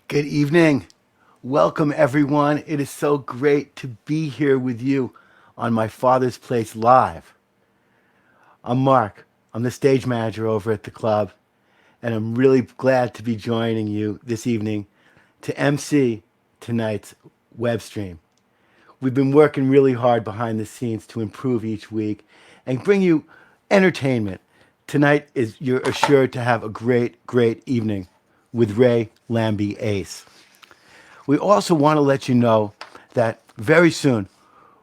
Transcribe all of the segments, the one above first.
Good evening. Welcome, everyone. It is so great to be here with you on My Father's Place Live. I'm Mark. I'm the stage manager over at the club, and I'm really glad to be joining you this evening to MC tonight's web stream. We've been working really hard behind the scenes to improve each week and bring you entertainment. Tonight is you're assured to have a great evening with Ray Lambiase. We also want to let you know that very soon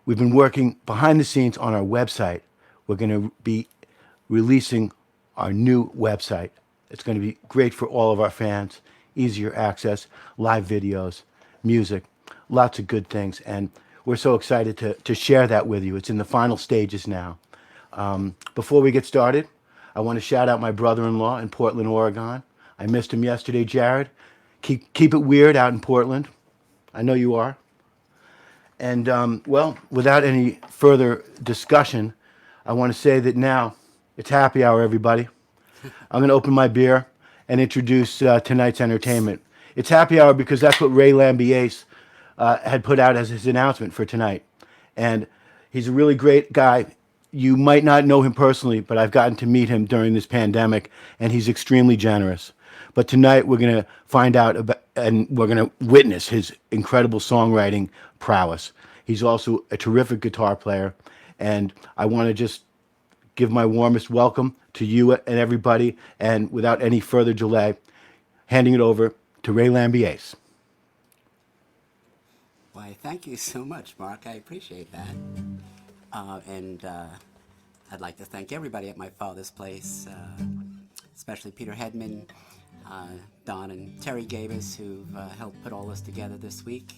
we've been working behind the scenes on our website. We're going to be releasing our new website. It's going to be great for all of our fans, easier access, live videos, music, lots of good things. And we're so excited to share that with you. It's in the final stages now. Before we get started, I want to shout out my brother-in-law in Portland, Oregon. I missed him yesterday, Jared. Keep it weird out in Portland. I know you are. And well, without any further discussion, I want to say that now it's happy hour, everybody. I'm going to open my beer and introduce tonight's entertainment. It's happy hour because that's what Ray Lambiase had put out as his announcement for tonight. And he's a really great guy. You might not know him personally, but I've gotten to meet him during this pandemic, and he's extremely generous. But tonight we're going to find out about, and we're going to witness his incredible songwriting prowess. He's also a terrific guitar player, and I want to just give my warmest welcome to you and everybody, and without any further delay, handing it over to Ray Lambiase. Why, thank you so much, Mark. I appreciate that. And I'd like to thank everybody at my father's place, especially Peter Hedman, Don and Terry Gabus, who've helped put all this together this week.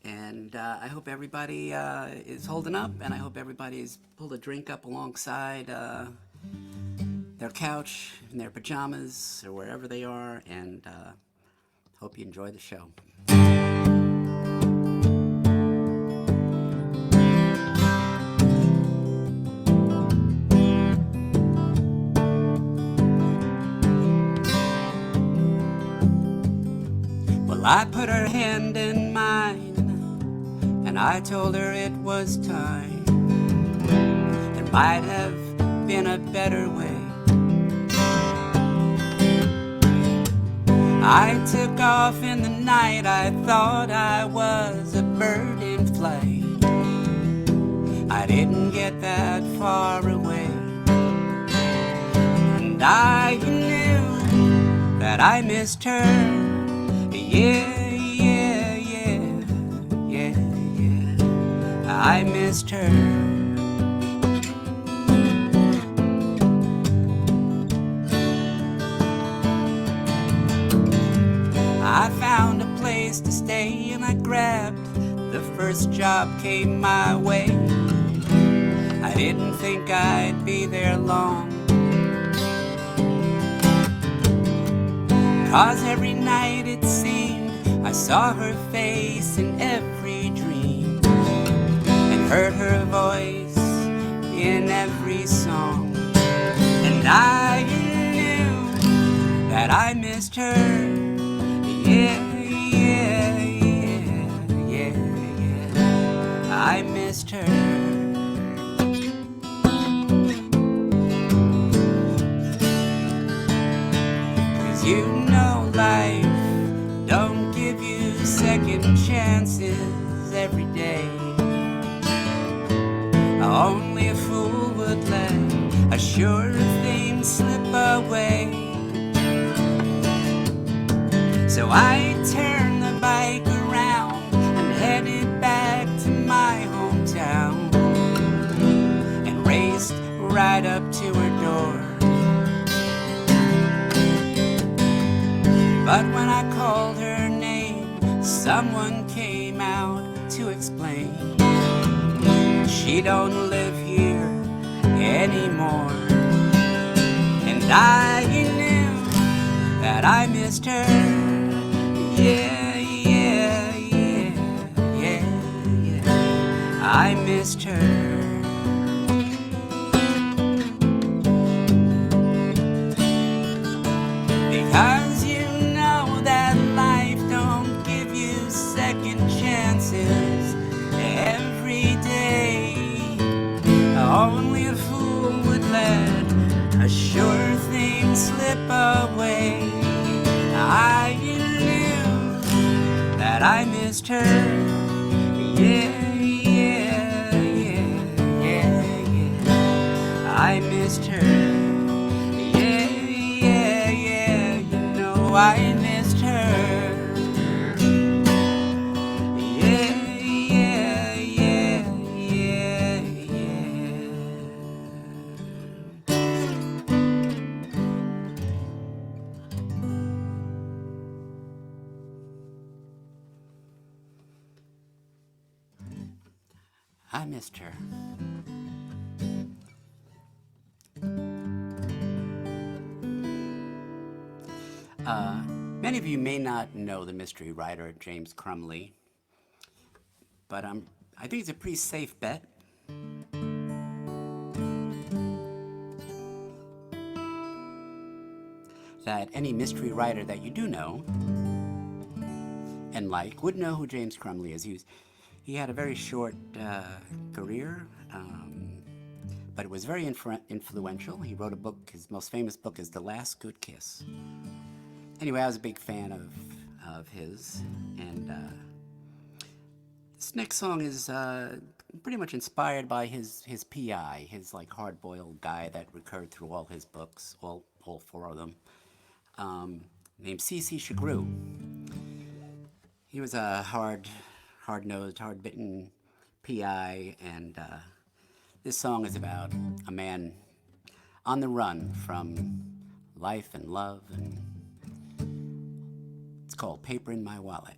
And I hope everybody is holding up, and I hope everybody's pulled a drink up alongside their couch, in their pajamas, or wherever they are, and hope you enjoy the show. Well, I put her hand in mine, and I told her it was time. There might have been a better way. I took off in the night, I thought I was a bird in flight. I didn't get that far away, and I knew that I missed her. Yeah, yeah, yeah, yeah, yeah, I missed her. I found a place to stay and I grabbed the first job came my way. I didn't think I'd be there long, 'cause every night it seemed I saw her face in every dream and heard her voice in every song. And I knew that I missed her. Yeah, yeah, yeah, yeah, yeah, I missed her. You know life don't give you second chances every day. Only a fool would let a sure thing slip away. So I turned the bike around and headed back to my hometown and raced right up to her door. But when I called her name, someone came out to explain she don't live here anymore. And I knew that I missed her. Yeah, yeah, yeah, yeah, yeah, I missed her. Because you know that life slip away. I knew that I missed her. Yeah, yeah, yeah, yeah, yeah. I missed her. Yeah, yeah, yeah. You know I missed her. Yeah, yeah, yeah, yeah, yeah. I missed her. Many of you may not know the mystery writer James Crumley, but I think it's a pretty safe bet that any mystery writer that you do know and like would know who James Crumley is. He had a very short career, but it was very influential. He wrote a book. His most famous book is The Last Good Kiss. Anyway, I was a big fan of his, and this next song is pretty much inspired by his PI, his like hard-boiled guy that recurred through all his books, all four of them, named C.C. Chagru. He was a hard-nosed, hard-bitten PI, and this song is about a man on the run from life and love, and it's called Paper in My Wallet.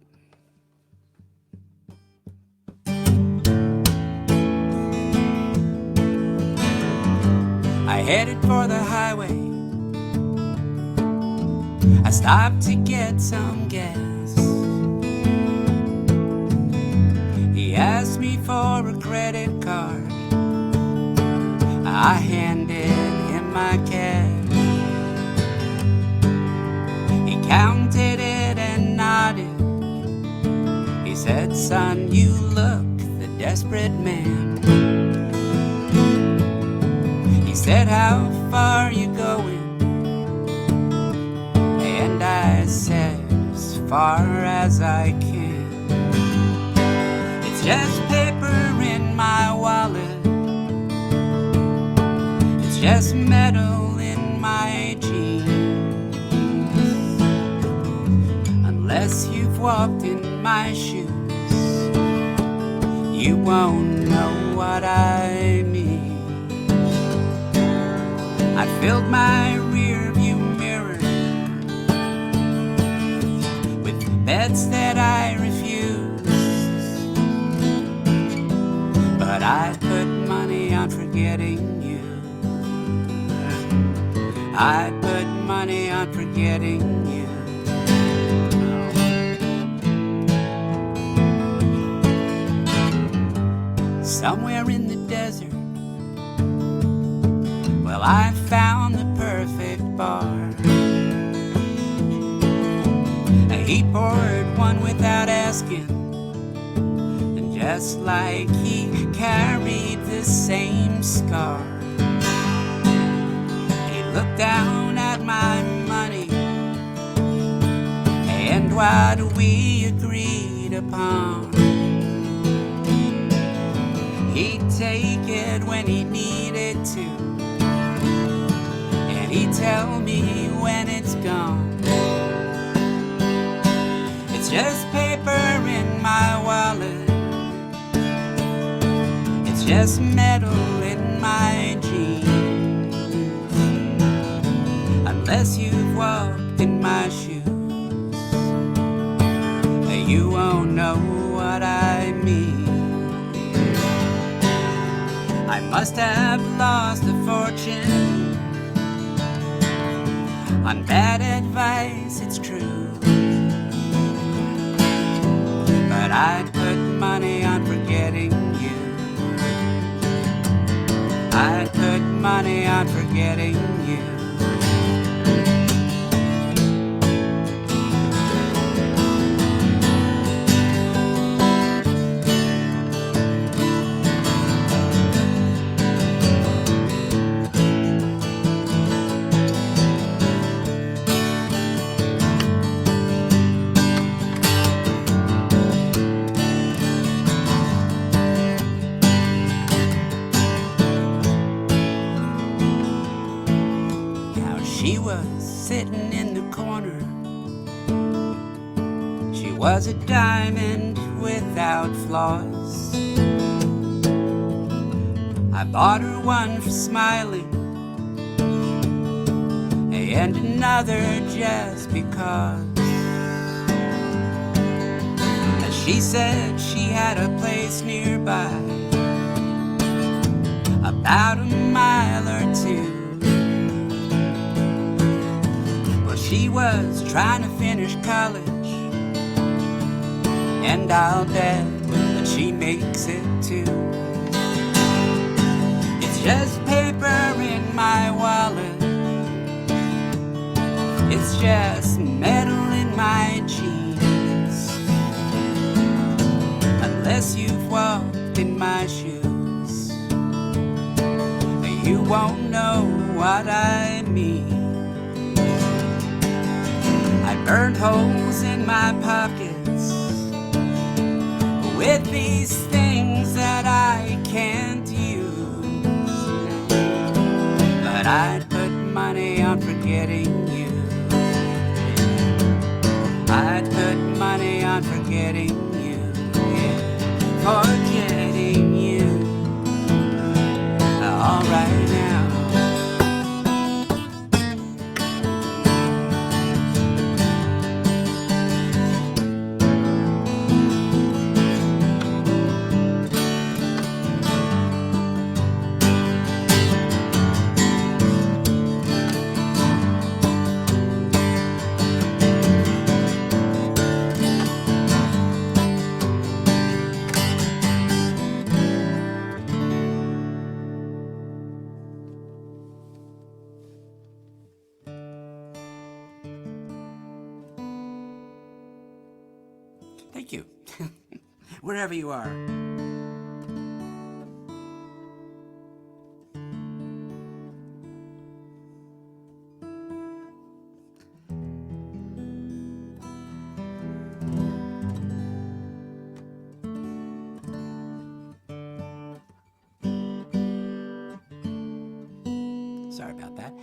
I headed for the highway. I stopped to get some gas. He asked me for a credit card. I handed him my cash. He counted it and nodded. He said, "Son, you look the desperate man." He said, "How far you going?" And I said, "As far as I can." "It's just paper in my wallet. It's just metal in my jeans. Unless you've walked in my shoes, you won't know what I mean." I filled my rear view mirror with bets that I refused, but I put money on forgetting you. I put money on forgetting you. Somewhere in the desert, well, I found the perfect bar. He poured one without asking, and just like he carried the same scar, he looked down at my money and what we agreed upon. He'd take it when he needed to, and he'd tell me when it's gone. It's just paper in my wallet. It's just metal in my jeans. Unless you've walked in my shoes, you won't know what I mean. I must have lost a fortune on bad advice, it's true, but I'd put money on forgetting you. I'd put money on forgetting you. She was sitting in the corner. She was a diamond without flaws. I bought her one for smiling, and another just because. And she said she had a place nearby, about a mile or two. Well, she was trying to finish college, and I'll bet that she makes it too. It's just paper in my wallet, it's just metal in my jeans. Unless you've walked in my shoes, you won't know what I mean. I burned holes in my pockets with these things that I can't use, but I'd put money on forgetting you. I'd put money on forgetting you, yeah, forgetting you. All right now. Thank you. Wherever you are. Sorry about that.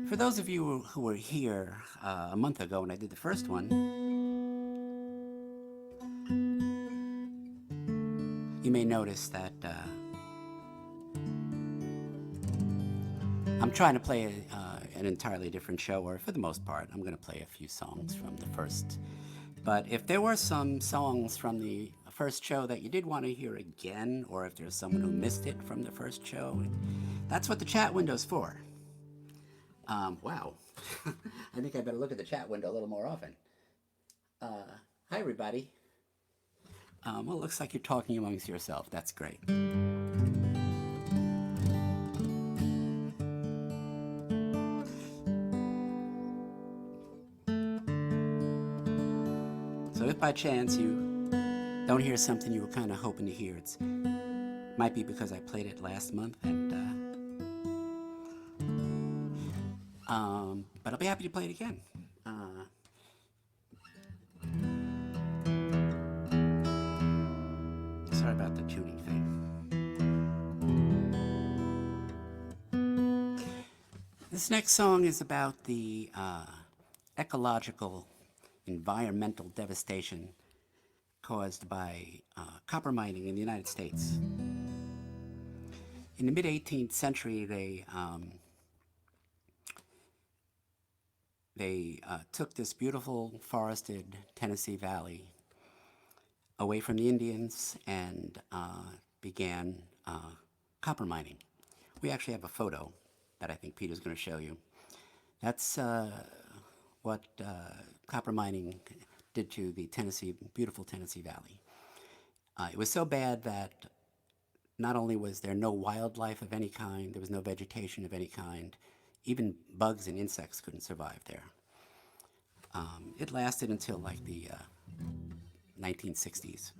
For those of you who were here a month ago when I did the first one, you may notice that I'm trying to play an entirely different show, or for the most part, I'm going to play a few songs from the first. But if there were some songs from the first show that you did want to hear again, or if there's someone who missed it from the first show, that's what the chat window's for. Wow. I think I better look at the chat window a little more often. Hi, everybody. Well, it looks like you're talking amongst yourself. That's great. So if by chance you don't hear something you were kind of hoping to hear, it might be because I played it last month, and but I'll be happy to play it again. Sorry about the tuning thing. This next song is about the ecological, environmental devastation caused by copper mining in the United States. In the mid-18th century, they took this beautiful forested Tennessee Valley away from the Indians and began copper mining. We actually have a photo that I think Peter's going to show you. That's what copper mining did to the beautiful Tennessee Valley. It was so bad that not only was there no wildlife of any kind, there was no vegetation of any kind, even bugs and insects couldn't survive there. It lasted until like the 1960s.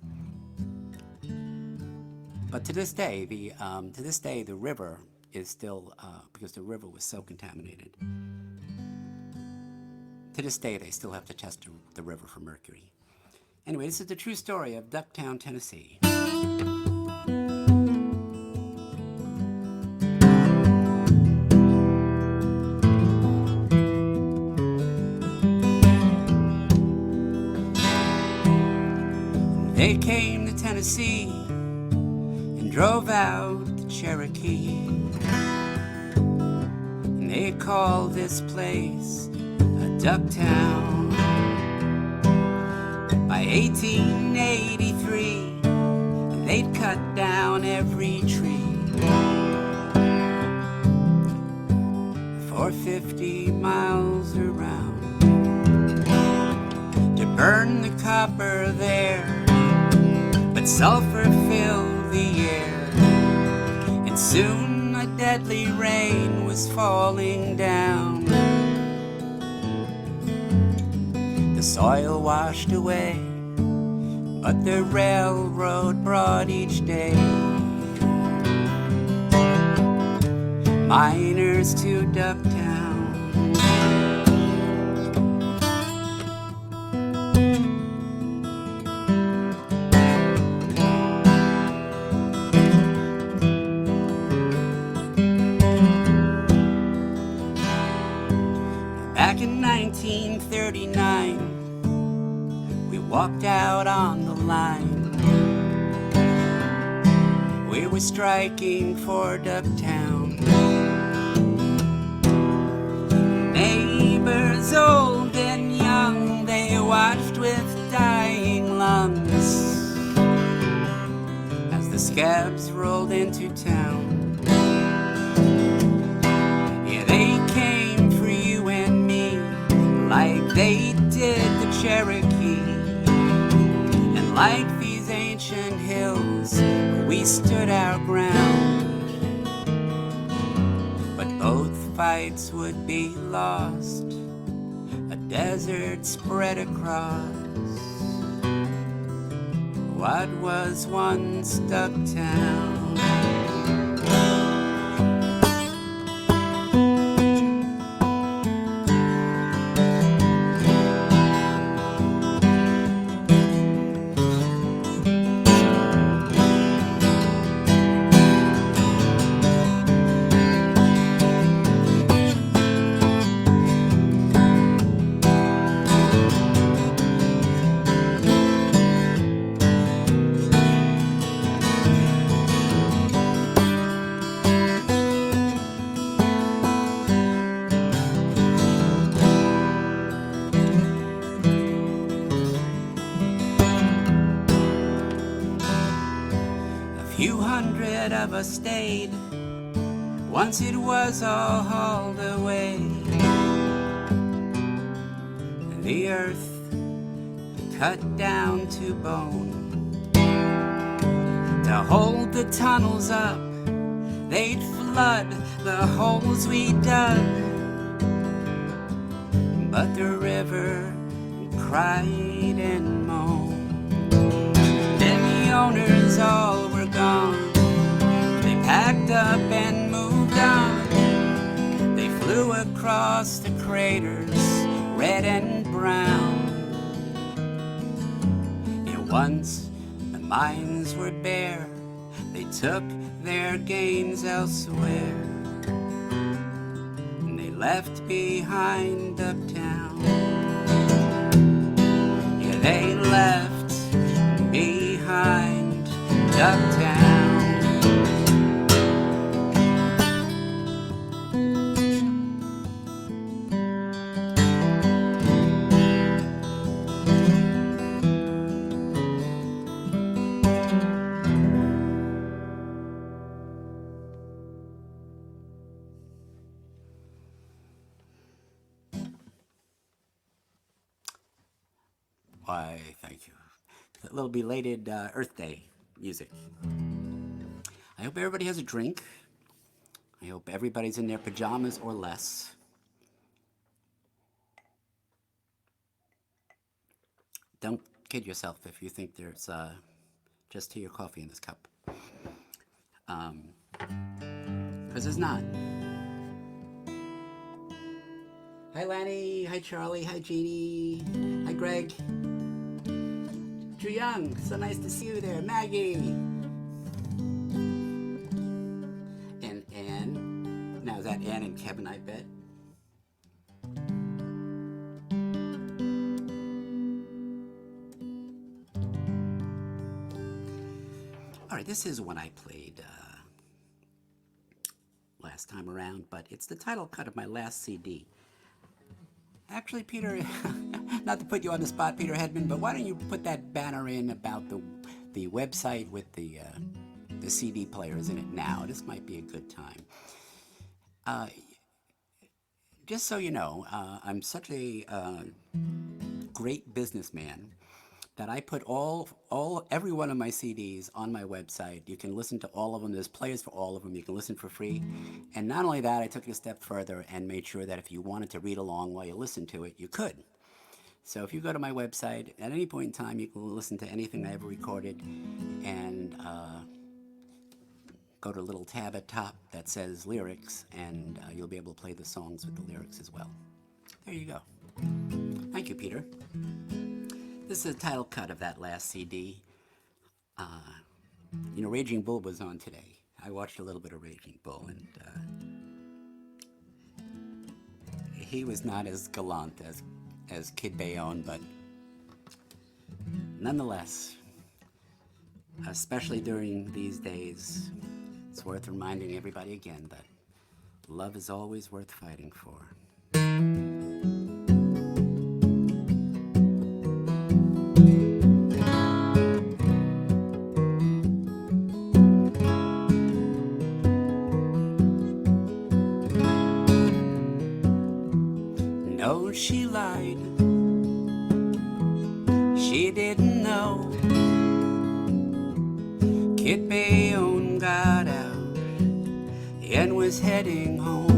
But to this day, the river is still, because the river was so contaminated, to this day they still have to test the river for mercury. Anyway, this is the true story of Ducktown, Tennessee. Tennessee and drove out the Cherokee. And they called this place a Ducktown. By 1883, they'd cut down every tree for 50 miles around to burn the copper there, but sulfur filled the air, and soon a deadly rain was falling down. The soil washed away, but the railroad brought each day miners to Ducktown. Back in 1939, we walked out on the line. We were striking for Ducktown. Neighbors old and young, they watched with dying lungs as the scabs rolled into town. Yeah, they came for you and me like they did the Cherokee. And like these ancient hills, we stood our ground. But both fights would be lost, a desert spread across what was once Ducktown. Few hundred of us stayed, once it was all hauled away. The earth cut down to bone. To hold the tunnels up, they'd flood the holes we dug. But the river cried and moaned. Then the owners all were gone. They packed up and moved on. They flew across the craters, red and brown. And once the mines were bare, they took their gains elsewhere. And they left behind Ducktown. Yeah, they left behind Ducktown. Why, thank you. A little belated Earth Day music. I hope everybody has a drink. I hope everybody's in their pajamas or less. Don't kid yourself if you think there's just tea or coffee in this cup. Because there's not. Hi Lanny, hi Charlie, hi Jeannie, hi Greg. Drew Young, so nice to see you there. Maggie. And Ann. Now is that Ann and Kevin, I bet? this is one I played last time around, but it's the title cut of my last CD. Actually, Peter, not to put you on the spot, Peter Hedman, but why don't you put that banner in about the website with the CD players in it now? This might be a good time. Just so you know, I'm such a great businessman that I put every one of my CDs on my website. You can listen to all of them. There's players for all of them. You can listen for free. And not only that, I took it a step further and made sure that if you wanted to read along while you listened to it, you could. So if you go to my website, at any point in time, you can listen to anything I ever recorded, and go to a little tab at top that says lyrics, and you'll be able to play the songs with the lyrics as well. There you go. Thank you, Peter. This is a title cut of that last CD. Raging Bull was on today. I watched a little bit of Raging Bull, and he was not as gallant as Kid Bayonne, but nonetheless, especially during these days, it's worth reminding everybody again that love is always worth fighting for. No, she lied. She didn't know. Kid Bayonne got out and was heading home.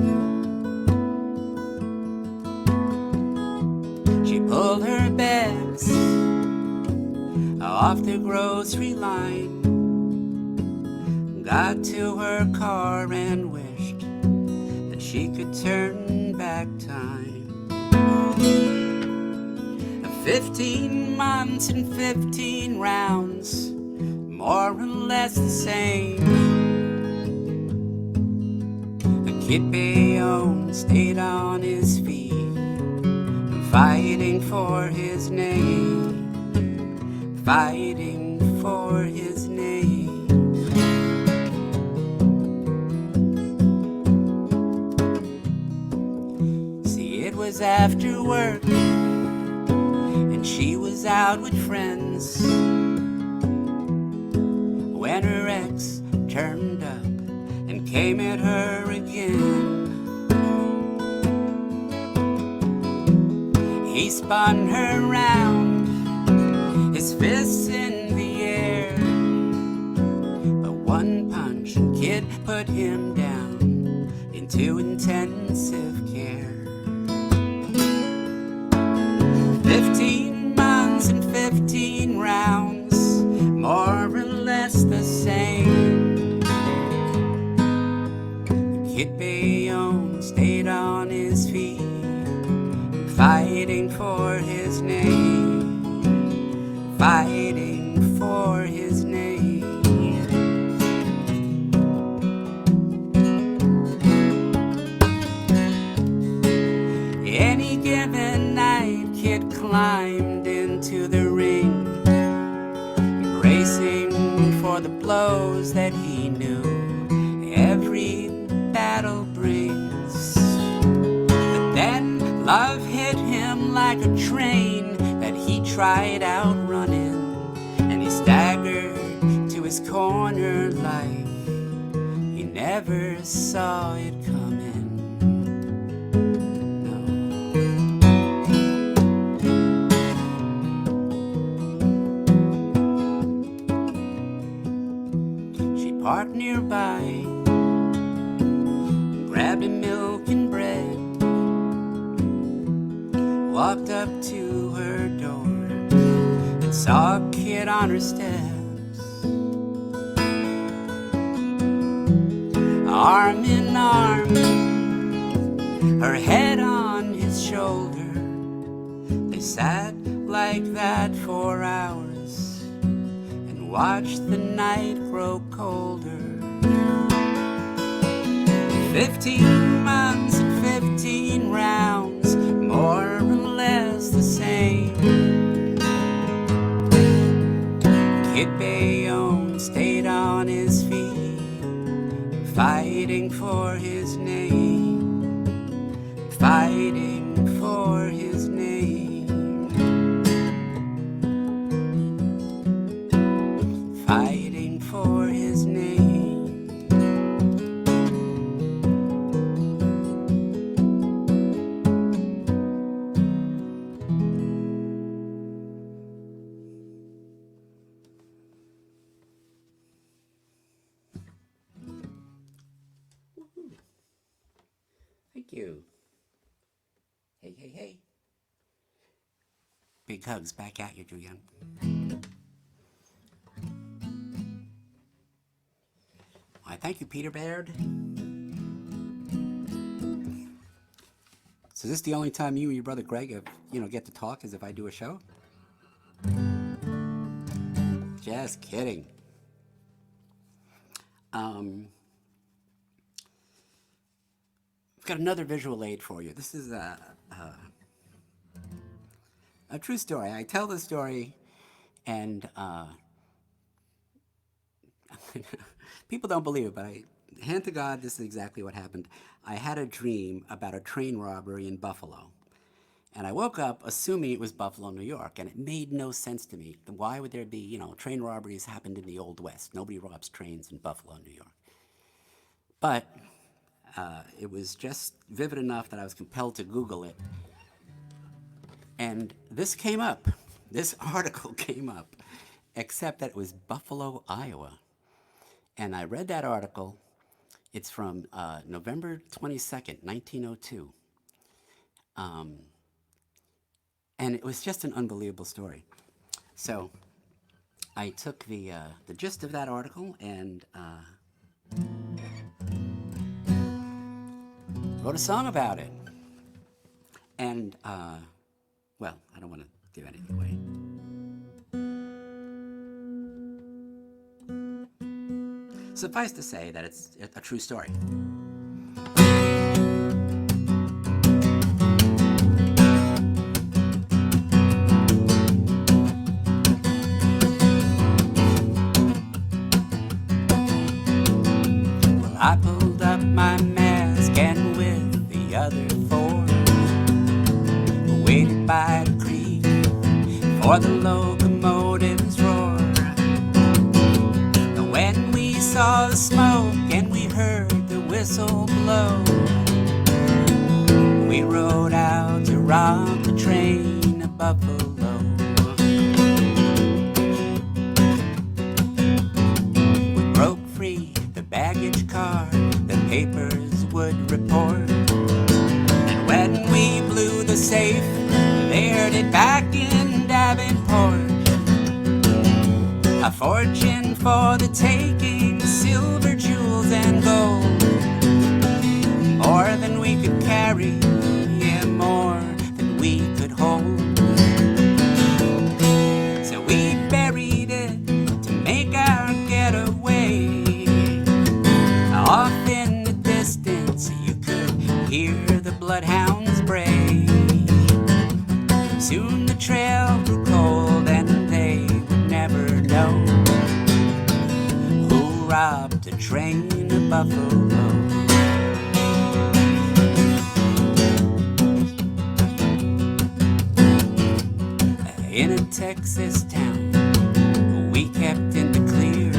She pulled her bags off the grocery line, got to her car and wished that she could turn back time. 15 months and 15 rounds, more or less the same. Kid Bayonne stayed on his feet, fighting for his name, fighting for his name. See, it was after work, and she was out with friends, when her ex turned up and came at her again. He spun her round, his fists in the air, but one punch and Kid put him down into intensive care. 15 months and 15 rounds, more or less the same. Kid Bayonne stayed on his feet, fighting for his name, fighting for his name. Any given night, Kid climbed into the ring, bracing for the blows that he knew every battle brings. But then love hit him like a train that he tried outrunning, and he staggered to his corner like he never saw it coming. Parked nearby, grabbed a milk and bread, walked up to her door and saw a Kid on her steps, arm in arm, her head on his shoulder. They sat like that for hours and watched the night grow colder. 15 months and 15 rounds, more or less the same. Kid Bayonne stayed on fighting for his name, fighting for his name, fighting for his name. Thank you. Hey, hey, hey. Big hugs back at you, Drew Young. Why, thank you, Peter Baird. So is this the only time you and your brother Greg have, get to talk is if I do a show? Just kidding. I've got another visual aid for you. This is a true story. I tell the story, and people don't believe it, but hand to God, this is exactly what happened. I had a dream about a train robbery in Buffalo. And I woke up assuming it was Buffalo, New York, and it made no sense to me. Why would there be, train robberies happened in the Old West. Nobody robs trains in Buffalo, New York. But it was just vivid enough that I was compelled to Google it. And this came up. This article came up, except that it was Buffalo, Iowa. And I read that article. It's from November 22nd, 1902. And it was just an unbelievable story. So I took the gist of that article and wrote a song about it. And, well, I don't want to give anything away. Suffice to say that it's a true story. I pulled up my mask and with the other four waited by the creek for the locomotive's roar. When we saw the smoke and we heard the whistle blow, we rode out to rob the train of Buffalo. We broke free the baggage car, the papers would report. And when we blew the safe, they heard it back in Davenport. A fortune for the taking, silver, jewels, and gold. More than we could carry, yeah, more than we could hold. So we buried it to make our getaway. Off in the distance, you could hear the bloodhounds bray. Soon the trail grew cold and they would never know who robbed a train of Buffalo. In a Texas town, we kept in the clear,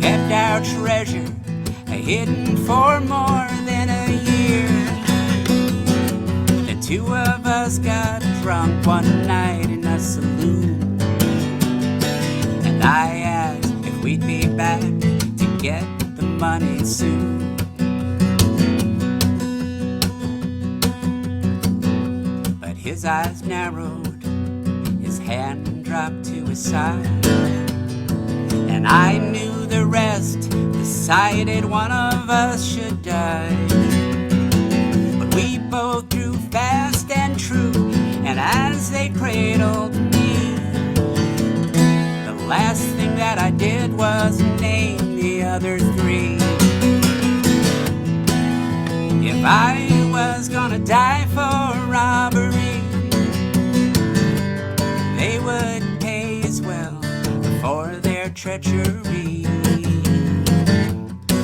kept our treasure hidden for more than a year. The two of us got drunk one night in a saloon, and I asked if we'd be back to get the money soon. But his eyes narrowed, his hand dropped to his side, and I knew the rest decided one of us should die. But we both drew fast and true, and as they cradled me, the last thing that I did was name the other three. If I was gonna die for robbery, they would pay as well for their treachery.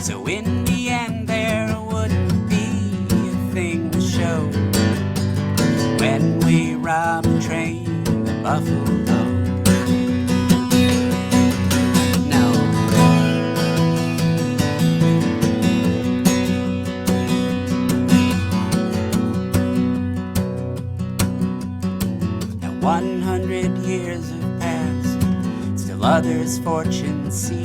So in the end there wouldn't be a thing to show when we robbed the train at Buffalo. No. Now 100 years have passed, still others' fortunes see.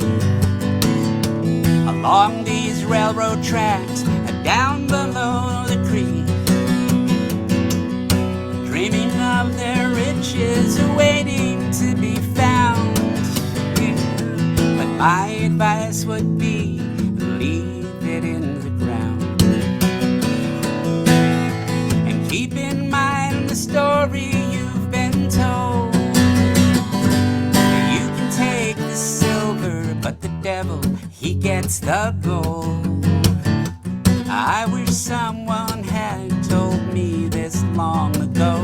Along these railroad tracks and down below the creek, dreaming of their riches awaiting to be found. But my advice would be, leave it in the ground. And keep in mind the story you've been told. You can take the silver, but the devil, he gets the gold. I wish someone had told me this long ago,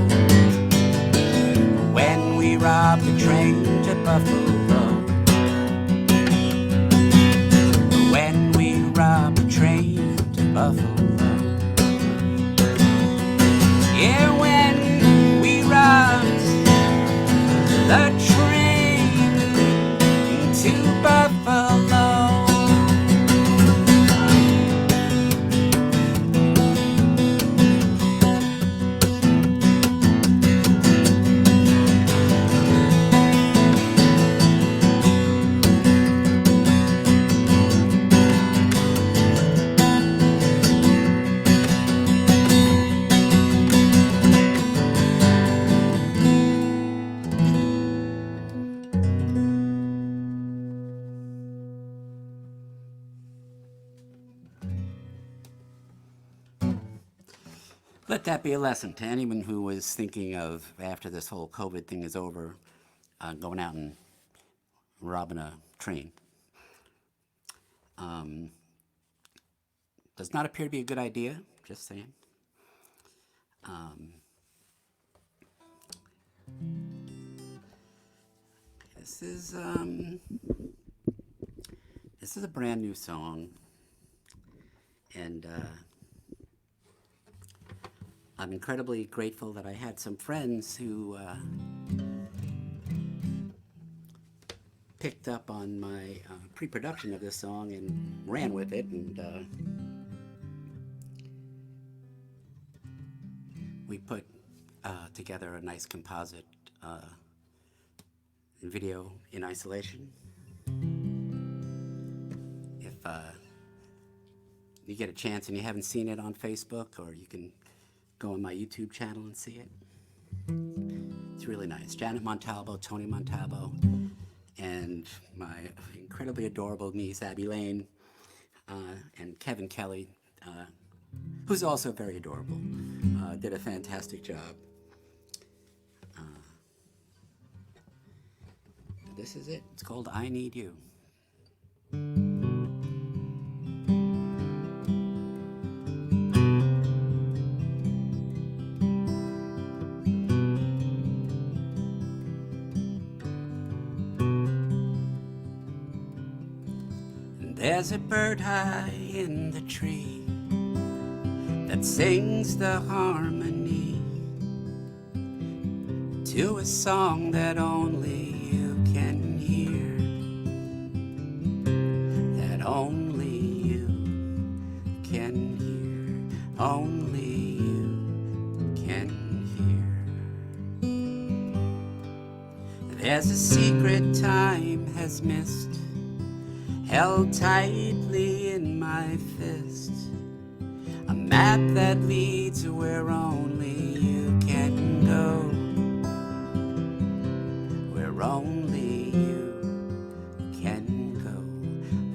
when we robbed the train to Buffalo. When we robbed the train to Buffalo. Yeah, when we robbed the train to Buffalo. Let that be a lesson to anyone who was thinking of, after this whole COVID thing is over, going out and robbing a train. Does not appear to be a good idea, just saying. This is a brand new song, and I'm incredibly grateful that I had some friends who picked up on my pre-production of this song and ran with it, and we put together a nice composite video in isolation. If you get a chance and you haven't seen it on Facebook, or you can go on my YouTube channel and see it. It's really nice. Janet Montalvo, Tony Montalvo, and my incredibly adorable niece, Abby Lane, and Kevin Kelly, who's also very adorable, did a fantastic job. This is it. It's called I Need You. There's a bird high in the tree that sings the harmony to a song that only you can hear, that only you can hear, only you can hear. There's a secret time has missed, held tightly in my fist, a map that leads where only you can go, where only you can go,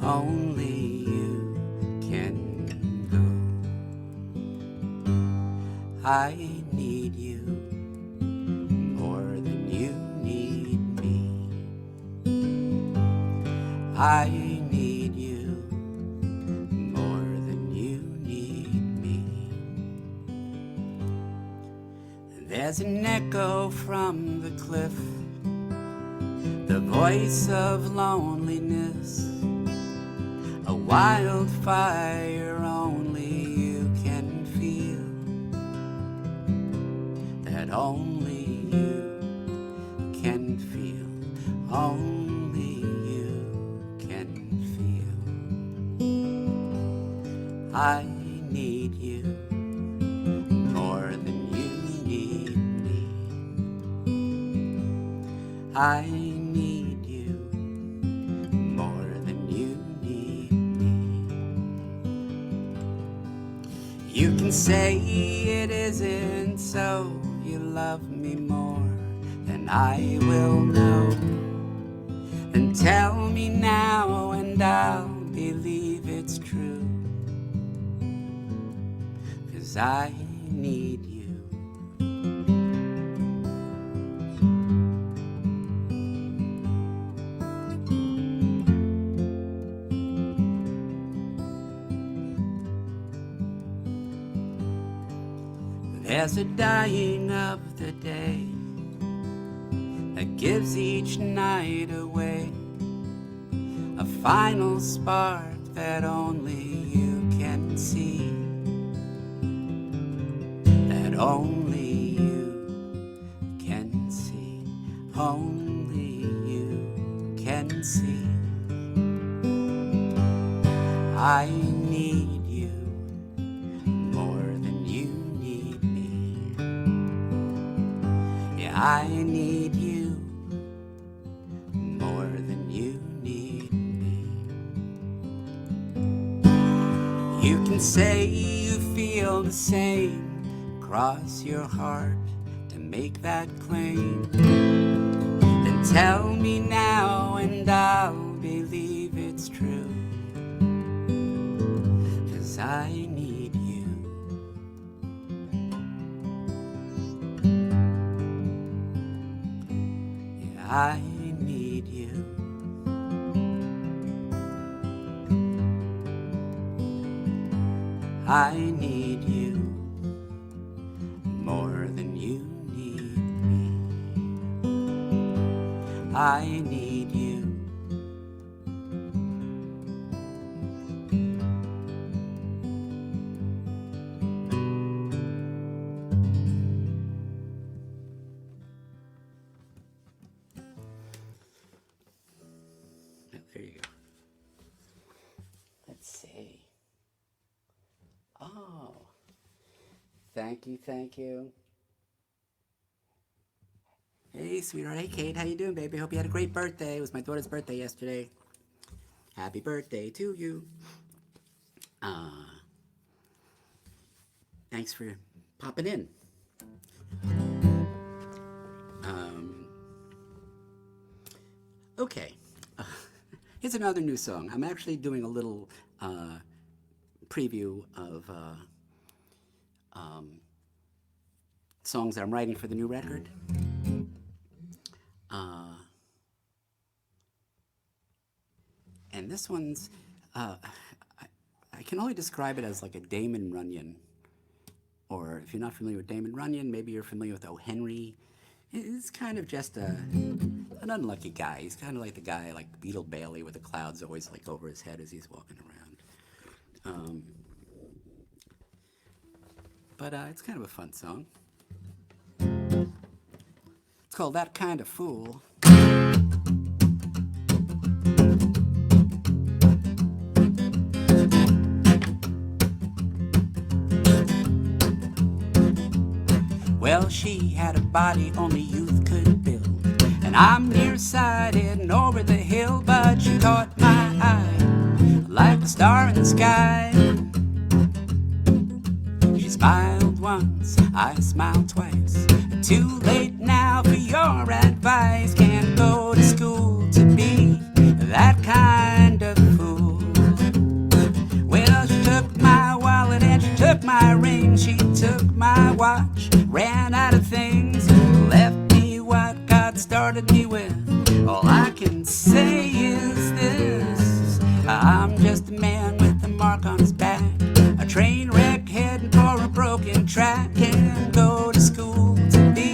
only you can go. I need you more than you need me. I need you more than you need me. There's an echo from the cliff, the voice of loneliness, a wildfire only you can feel, that only you can feel, only you can feel. I need you more than you need me. I need you more than you need me. You can say it isn't so, you love me more than I will know. Then tell me now and I'll believe it's true, 'cause I need you. There's a dying of the day that gives each night away, a final spark that only you can see, that only you can see, only you can see. I need you more than you need me. Yeah, I need you more than you need me. You can say you feel the same, cross your heart to make that claim. Then tell me now and I'll believe it's true, 'cause I need you. Yeah, I need you. I need you more than you need me. I need you. There you go. Let's see. Oh, thank you, thank you. Hey, sweetheart. Hey, Kate. How you doing, baby? Hope you had a great birthday. It was my daughter's birthday yesterday. Happy birthday to you. Thanks for popping in. Okay. Here's another new song. I'm actually doing a little preview of songs that I'm writing for the new record. And this one's, I can only describe it as like a Damon Runyon. Or if you're not familiar with Damon Runyon, maybe you're familiar with O. Henry. It's kind of just an unlucky guy. He's kind of like the guy like Beetle Bailey with the clouds always like over his head as he's walking around. But it's kind of a fun song. It's called That Kind of Fool. Well, she had a body only youth could build, and I'm nearsighted and over the hill, but she caught my eye like a star in the sky. She smiled once, I smiled twice. Too late now for your advice. Can't go to school to be that kind of fool. Well, she took my wallet and she took my ring. She took my watch, ran out of things, left me what God started me with. All I can say is this: I'm just a man with a mark on his back, a train wreck heading for a broken track. Can't go to school to be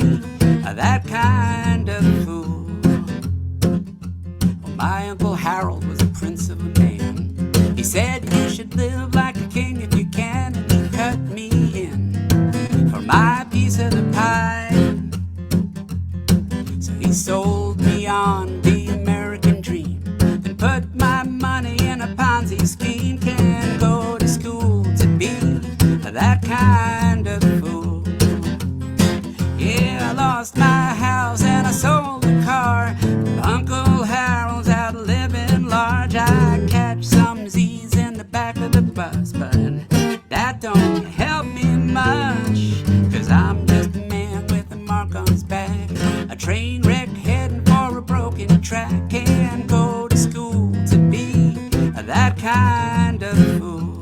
that kind of fool. Well, my Uncle Harold was a prince of a man. He said back of the bus, but that don't help me much, 'cause I'm just a man with a mark on his back, a train wreck heading for a broken track. Can't go to school to be that kind of fool.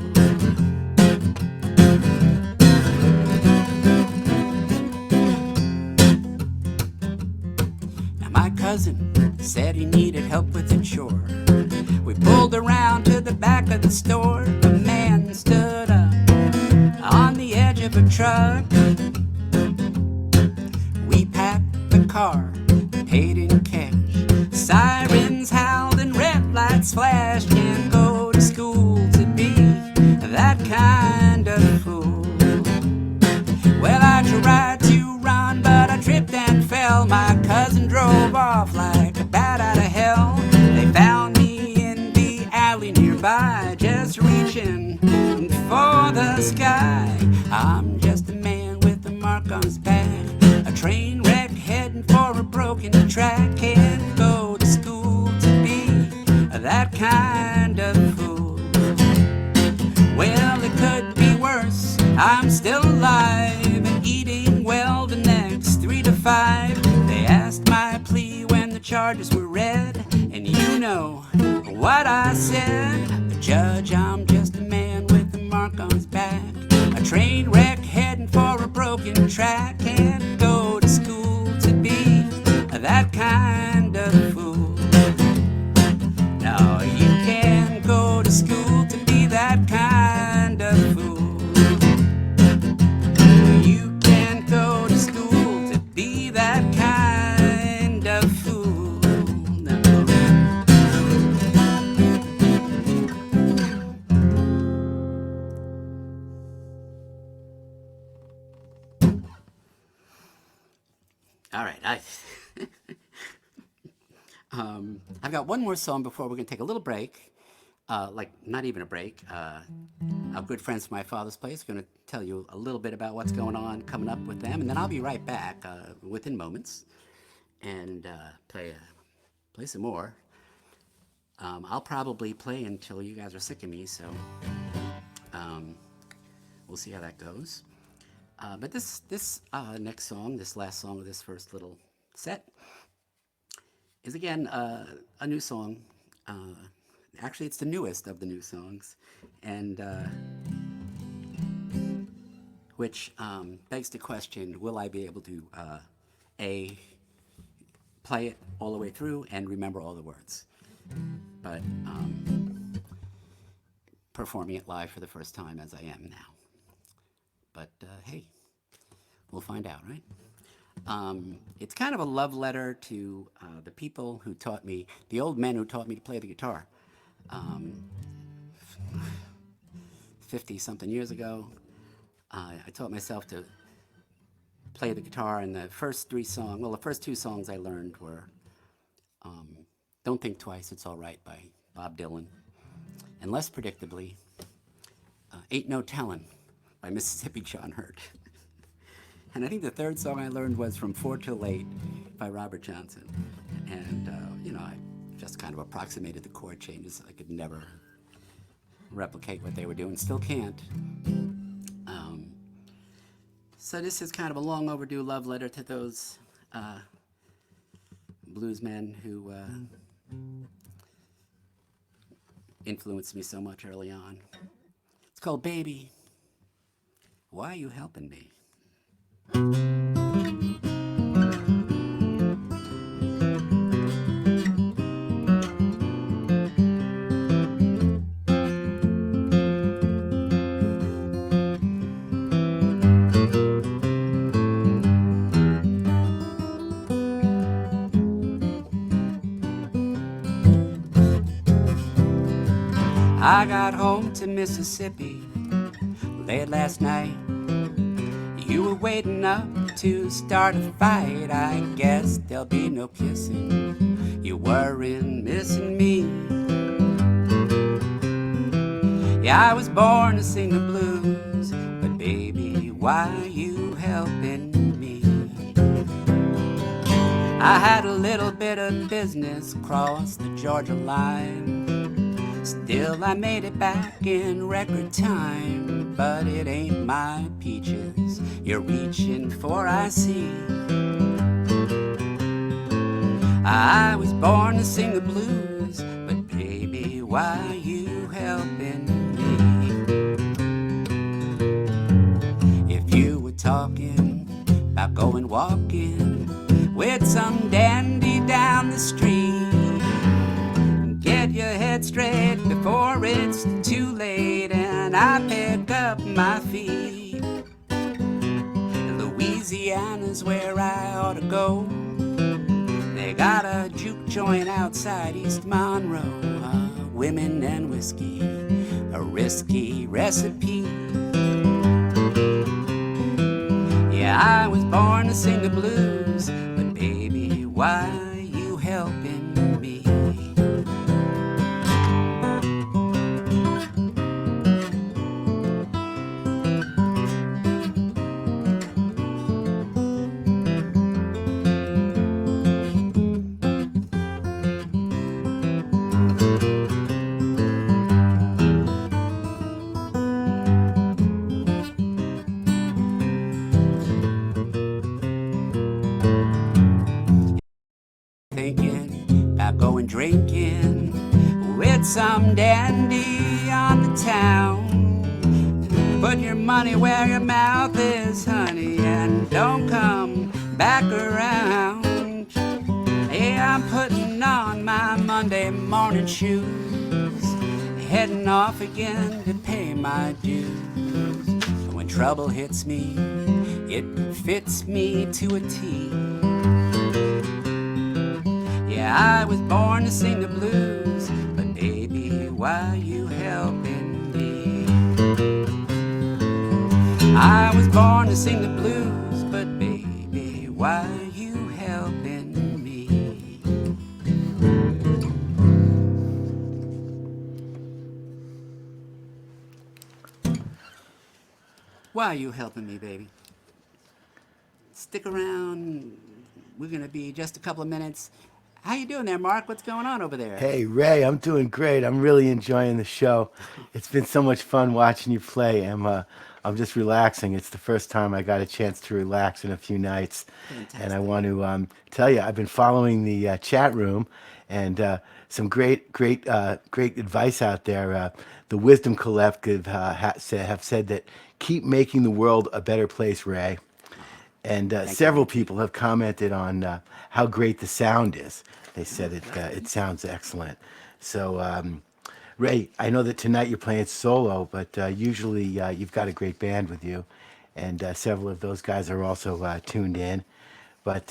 My cousin said he needed help with a chore. We pulled around to the back of the store. The man stood up on the edge of a truck. We packed the car, paid in cash. Sirens howled and red lights flashed. Can't go to school to be that kind of fool. Well, I tried to run, but I tripped and fell. My cousin drove off like a bat out of hell. They found me in the alley nearby, just reaching for the sky. I'm just a man with a mark on his back, a train wreck heading for a broken track. Can't go to school to be that kind of fool. Well, it could be worse. I'm still alive and eating well the next 3 to 5. They asked my plea when the charges were read, and you know what I said. The judge, I'm just a man with a mark on his back, a train wreck heading for a broken track. Can't go to school to be that kind of fool. No, you can't go to school to be that kind of fool. You can't go to school to be that kind of fool. No. All right, I've got one more song before we're going to take a little break. Not even a break. Our good friends from my father's place are going to tell you a little bit about what's going on coming up with them, and then I'll be right back within moments and play some more. I'll probably play until you guys are sick of me, so we'll see how that goes. But this next song, this last song of this first little set, is again a new song. Actually, it's the newest of the new songs, and which begs the question, will I be able to A, play it all the way through and remember all the words? But performing it live for the first time as I am now. But hey, we'll find out, right? It's kind of a love letter to the people who taught me, the old men who taught me to play the guitar 50-something years ago. I taught myself to play the guitar, and the first two songs I learned were Don't Think Twice, It's All Right by Bob Dylan, and less predictably, Ain't No Tellin' by Mississippi John Hurt. And I think the third song I learned was From 4 Till 8 by Robert Johnson. And, I just kind of approximated the chord changes. I could never replicate what they were doing, still can't. So this is kind of a long overdue love letter to those bluesmen who influenced me so much early on. It's called Baby, Why You Helping Me? I got home to Mississippi late last night. You were waiting up to start a fight. I guess there'll be no kissing. You weren't missing me. Yeah, I was born to sing the blues, but baby, why you helping me? I had a little bit of business across the Georgia line. Still, I made it back in record time, but it ain't my peaches you're reaching for, I see. I was born to sing the blues, but baby, why you helping me? If you were talking about going walking with some dandy down the street, get your head straight before it's too late and I pick up my feet. Louisiana's where I ought to go. They got a juke joint outside East Monroe. Women and whiskey, a risky recipe. Yeah, I was born to sing the blues, but baby, why you helping me? Thinking about going drinking with some dandy on the town. Put your money where your mouth is, honey, and don't come back around. Yeah, I'm putting on my Monday morning shoes, heading off again to pay my dues. When trouble hits me, it fits me to a T. Yeah, I was born to sing the blues, but baby, why you helping me? I was born to sing the blues, but baby, why you helping me? Why you helping me, baby? Stick around. We're gonna be just a couple of minutes. How you doing there, Mark? What's going on over there? Hey, Ray, I'm doing great. I'm really enjoying the show. It's been so much fun watching you play. I'm just relaxing. It's the first time I got a chance to relax in a few nights. And I want to tell you, I've been following the chat room and some great advice out there. The Wisdom Collective have said that keep making the world a better place, Ray. And several people have commented on how great the sound is. They said it sounds excellent. So, Ray, I know that tonight you're playing solo, but usually you've got a great band with you, and several of those guys are also tuned in. But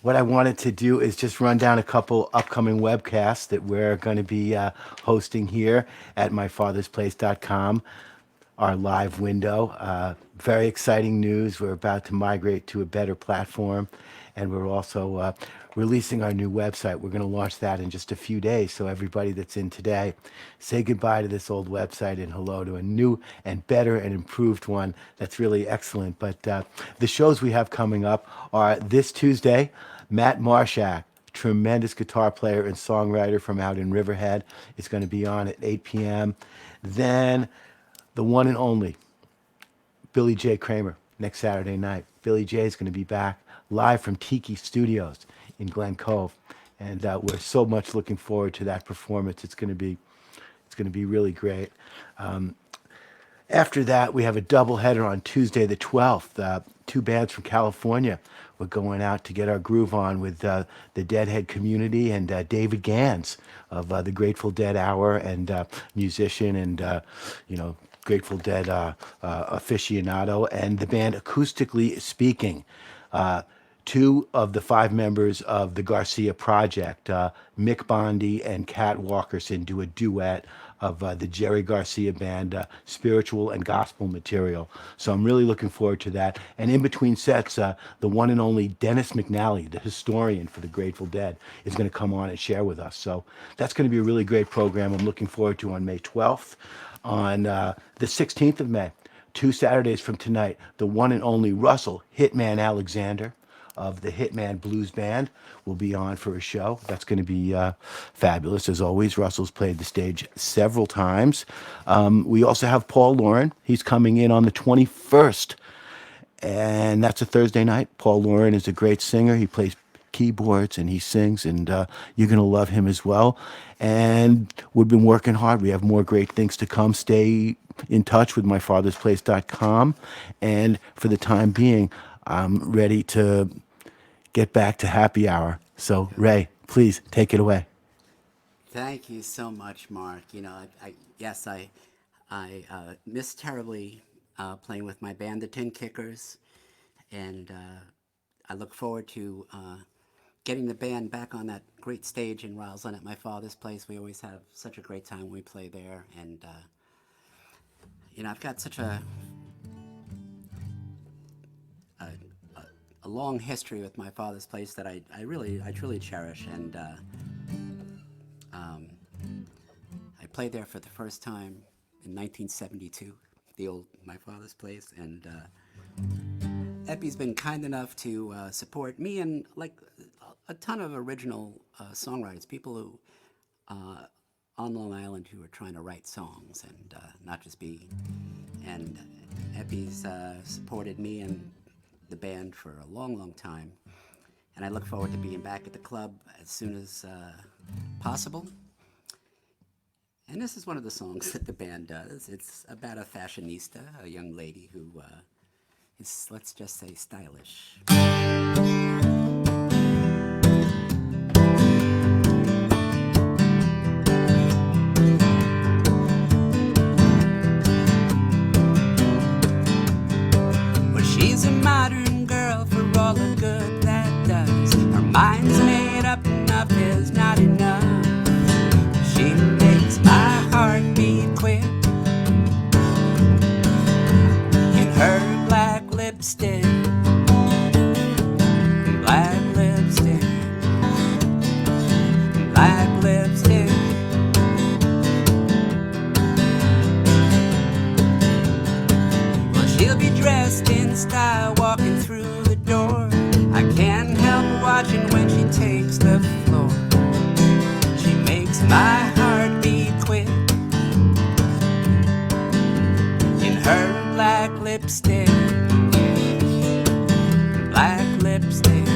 what I wanted to do is just run down a couple upcoming webcasts that we're going to be hosting here at myfathersplace.com, our live window. Very exciting news. We're about to migrate to a better platform, and we're also releasing our new website. We're going to launch that in just a few days. So everybody that's in today, say goodbye to this old website and hello to a new and better and improved one that's really excellent. But the shows we have coming up are this Tuesday, Matt Marshak, tremendous guitar player and songwriter from out in Riverhead, is going to be on at 8 p.m. Then the one and only Billy J. Kramer next Saturday night. Billy J. is going to be back live from Tiki Studios in Glen Cove, and we're so much looking forward to that performance. It's going to be really great. After that, we have a doubleheader on Tuesday the 12th. Two bands from California. We're going out to get our groove on with the Deadhead Community and David Gans of the Grateful Dead Hour, and musician and Grateful Dead aficionado, and the band Acoustically Speaking. Two of the five members of the Garcia Project, Mick Bondi and Kat Walkerson, do a duet of the Jerry Garcia band, spiritual and gospel material. So I'm really looking forward to that. And in between sets, the one and only Dennis McNally, the historian for the Grateful Dead, is going to come on and share with us. So that's going to be a really great program I'm looking forward to on May 12th. On the 16th of May, 2 Saturdays from tonight, the one and only Russell Hitman Alexander of the Hitman Blues Band will be on for a show. That's going to be fabulous. As always, Russell's played the stage several times. We also have Paul Lauren. He's coming in on the 21st, and that's a Thursday night. Paul Lauren is a great singer. He plays keyboards and he sings, and you're going to love him as well. And we've been working hard. We have more great things to come. Stay in touch with myfathersplace.com. And for the time being, I'm ready to get back to happy hour. So, Ray, please take it away. Thank you so much, Mark. You know, yes, I miss terribly playing with my band, the Tin Kickers, and I look forward to getting the band back on that great stage in Roslyn at my father's place. We always have such a great time when we play there, and you know, I've got such a long history with my father's place that I truly cherish, and I played there for the first time in 1972, the old my father's place, and Eppie's been kind enough to support me and like a ton of original songwriters, people who on Long Island who are trying to write songs and not just be. And Eppie's supported me and the band for a long, long time, and I look forward to being back at the club as soon as possible. And this is one of the songs that the band does. It's about a fashionista, a young lady who is, let's just say, stylish. Well, she's a modern girl for all the good that does. Her mind's made up, enough is not enough. She makes my heart beat quick in her black lipstick, black lipstick, black lipstick. Well, she'll be dressed in style walking through the door. I can't help watching when she takes the floor. She makes my heart beat quick in her black lipstick, black lipstick,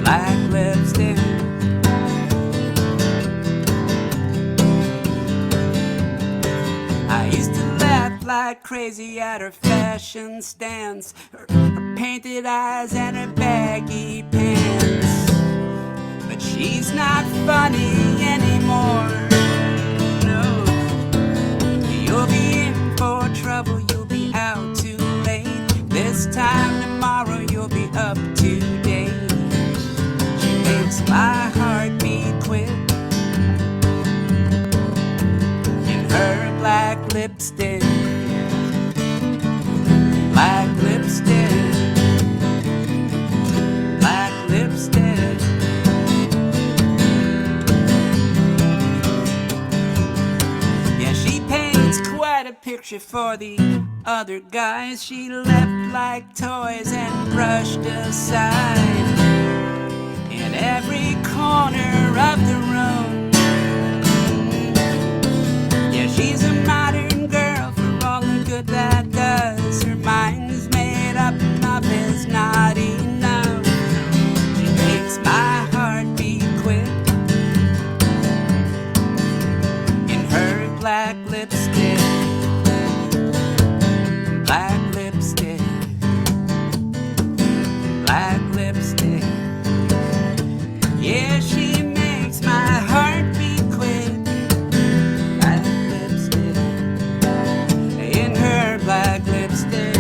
black lipstick. I used to laugh like crazy at her fashion stance, her painted eyes and her baggy pants. But she's not funny anymore, no. You'll be in for trouble, you'll be out too late. This time tomorrow you'll be up to date. She makes my heart beat quick in her black lipstick, black lipstick, black lipstick. Yeah, she paints quite a picture for the other guys. She left like toys and brushed aside in every corner of the room. Yeah, she's a modern girl for all the good that does. Her mind's made up, enough is not enough. She makes my heart beat quick in her black lipstick, black lipstick, black lipstick. Yeah, she makes my heart beat quick, black lipstick, in her black lipstick,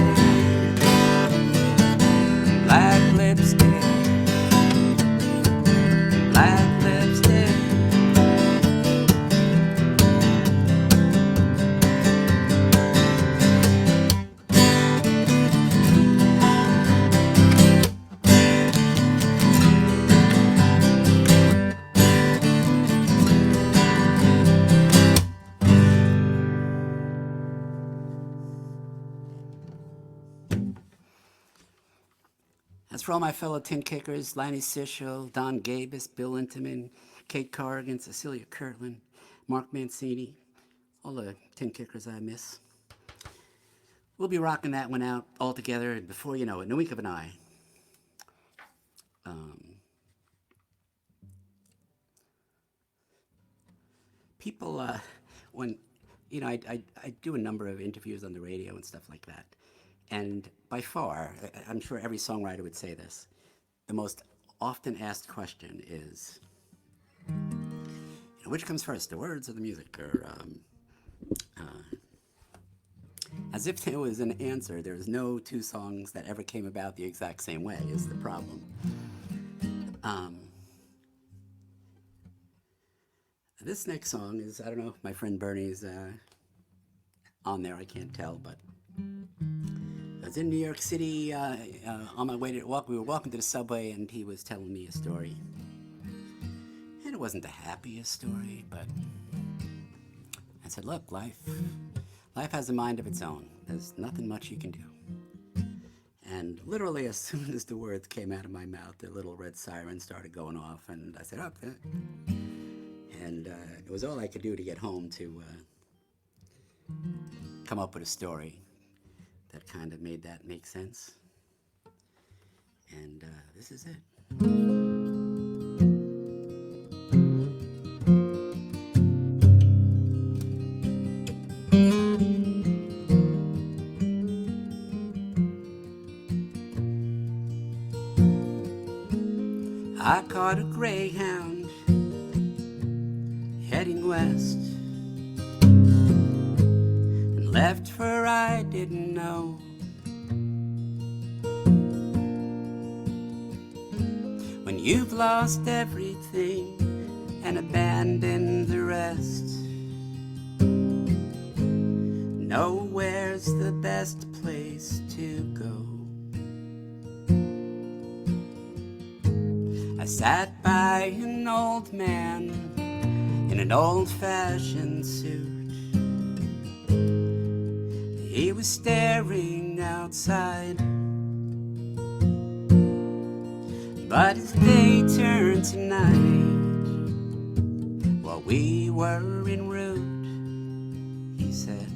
black lipstick, black lipstick. for all my fellow tin kickers, Lanny Sichel, Don Gabus, Bill Intamin, Kate Corrigan, Cecilia Kirtland, Mark Mancini, all the tin kickers I miss. We'll be rocking that one out all together, and before you know it, in a wink of an eye. People, when, I do a number of interviews on the radio and stuff like that. And by far, I'm sure every songwriter would say this, the most often asked question is, which comes first, the words or the music? Or, as if there was an answer. There's no two songs that ever came about the exact same way is the problem. This next song is, I don't know if my friend Bernie's on there, I can't tell, but I was in New York City on my way to walk. We were walking to the subway and he was telling me a story. And it wasn't the happiest story, but I said, look, life has a mind of its own. There's nothing much you can do. And literally as soon as the words came out of my mouth, the little red siren started going off, and I said, okay. And it was all I could do to get home to come up with a story that kind of made that make sense. And this is it. I caught a Greyhound heading west and left for I didn't know. When you've lost everything and abandoned the rest, nowhere's the best place to go. I sat by an old man in an old-fashioned suit. He was staring outside, but his day turned to night while we were en route. He said,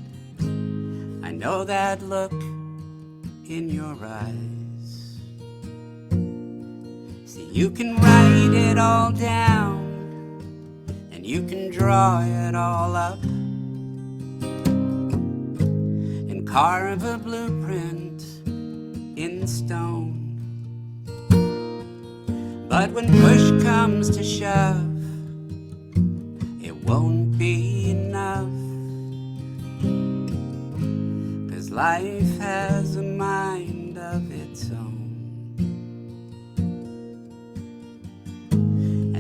I know that look in your eyes. You can write it all down, and you can draw it all up, and carve a blueprint in stone. But when push comes to shove, it won't be enough, 'cause life has a mind of its own.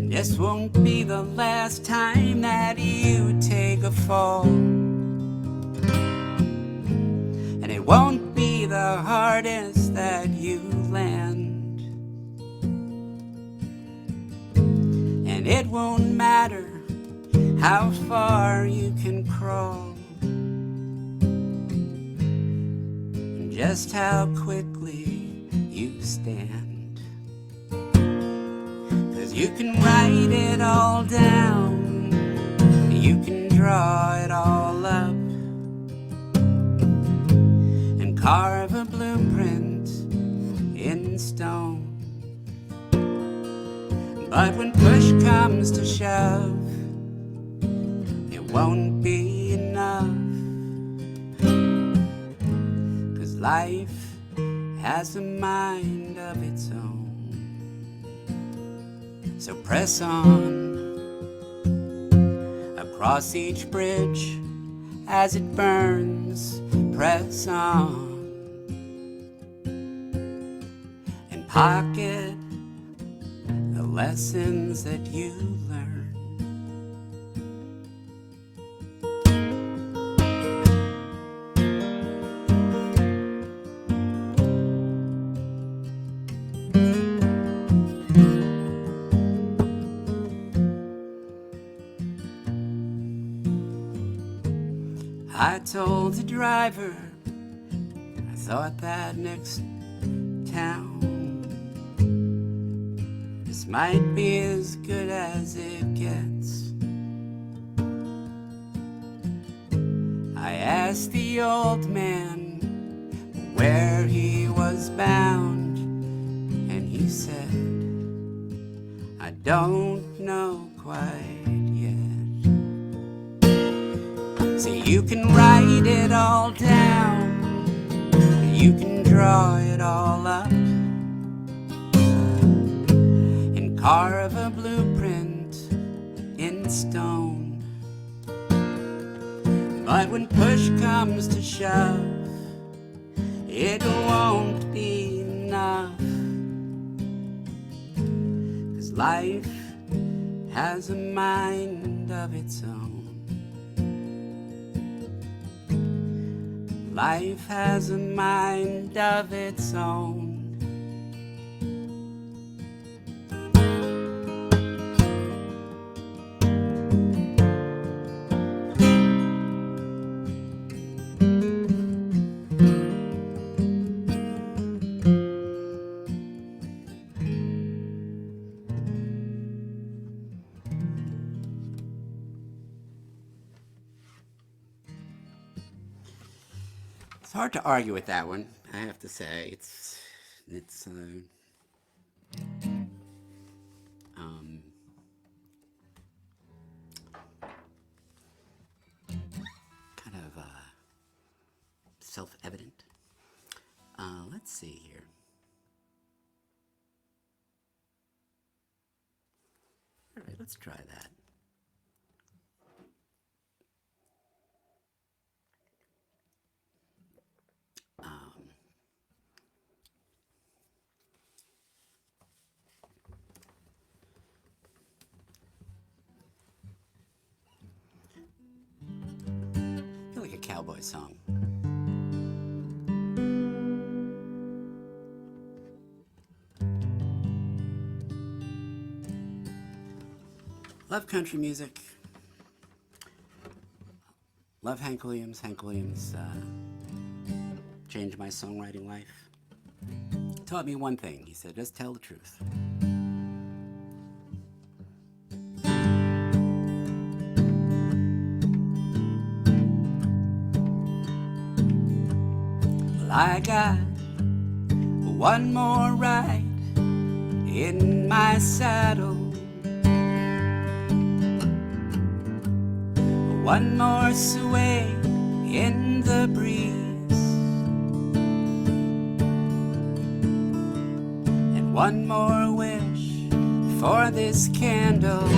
This won't be the last time that you take a fall, and it won't be the hardest that you land, and it won't matter how far you can crawl, and just how quickly you stand. You can write it all down, you can draw it all up, and carve a blueprint in stone. But when push comes to shove, it won't be enough, 'cause life has a mind of its own. So press on across each bridge as it burns. Press on and pocket the lessons that you learn. I told the driver I thought that next town might be as good as it gets. I asked the old man where he was bound, and he said, I don't know quite yet. See, you can write it all down, you can draw it all up, and carve a blueprint in stone. But when push comes to shove, it won't be enough. 'Cause life has a mind of its own. Life has a mind of its own. It's hard to argue with that one, I have to say. It's kind of self-evident. Let's see here. All right, let's try that. I feel like a cowboy song. Love country music. Love Hank Williams. Hank Williams changed my songwriting life. Taught me one thing. He said, just tell the truth. Well, I got one more ride in my saddle, one more sway in the breeze, and one more wish for this candle,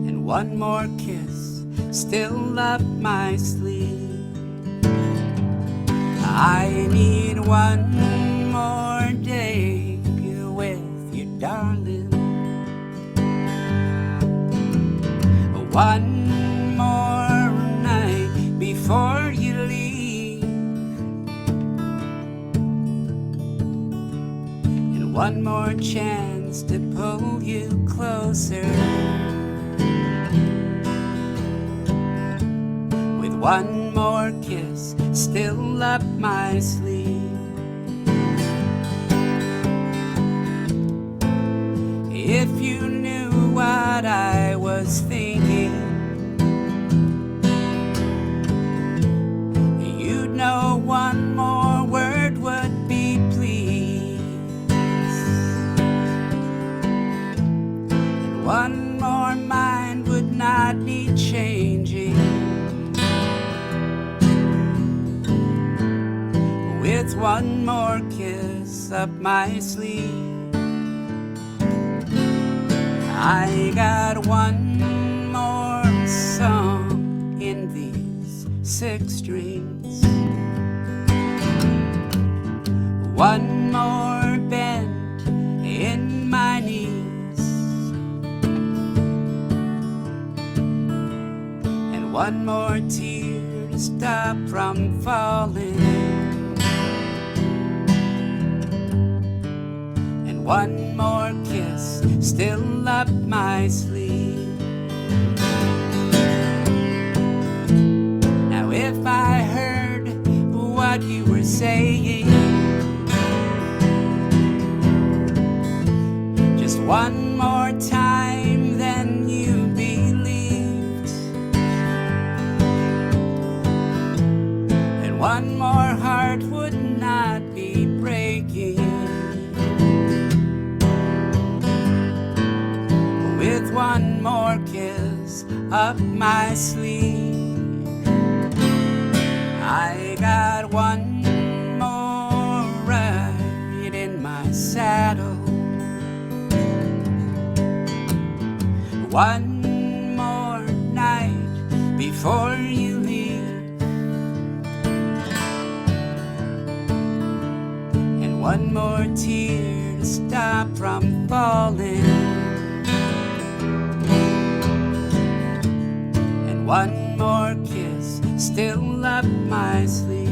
and one more kiss still up my sleeve. I need one more day with you, darling. One more night before you leave, and one more chance to pull you closer, with one more kiss still up my sleeve. If you knew what I was thinking, you'd know one more word would be please, and one more mind would not need changing, with one more kiss up my sleeve. I got one more song in these 6 strings, one more bend in my knees, and one more tear to stop from falling, and one more kiss still up my sleeve. Now if I heard what you were saying, up my sleeve. I got one more ride in my saddle, one more night before you leave, and one more tear to stop from falling, and one more kiss still up my sleeve.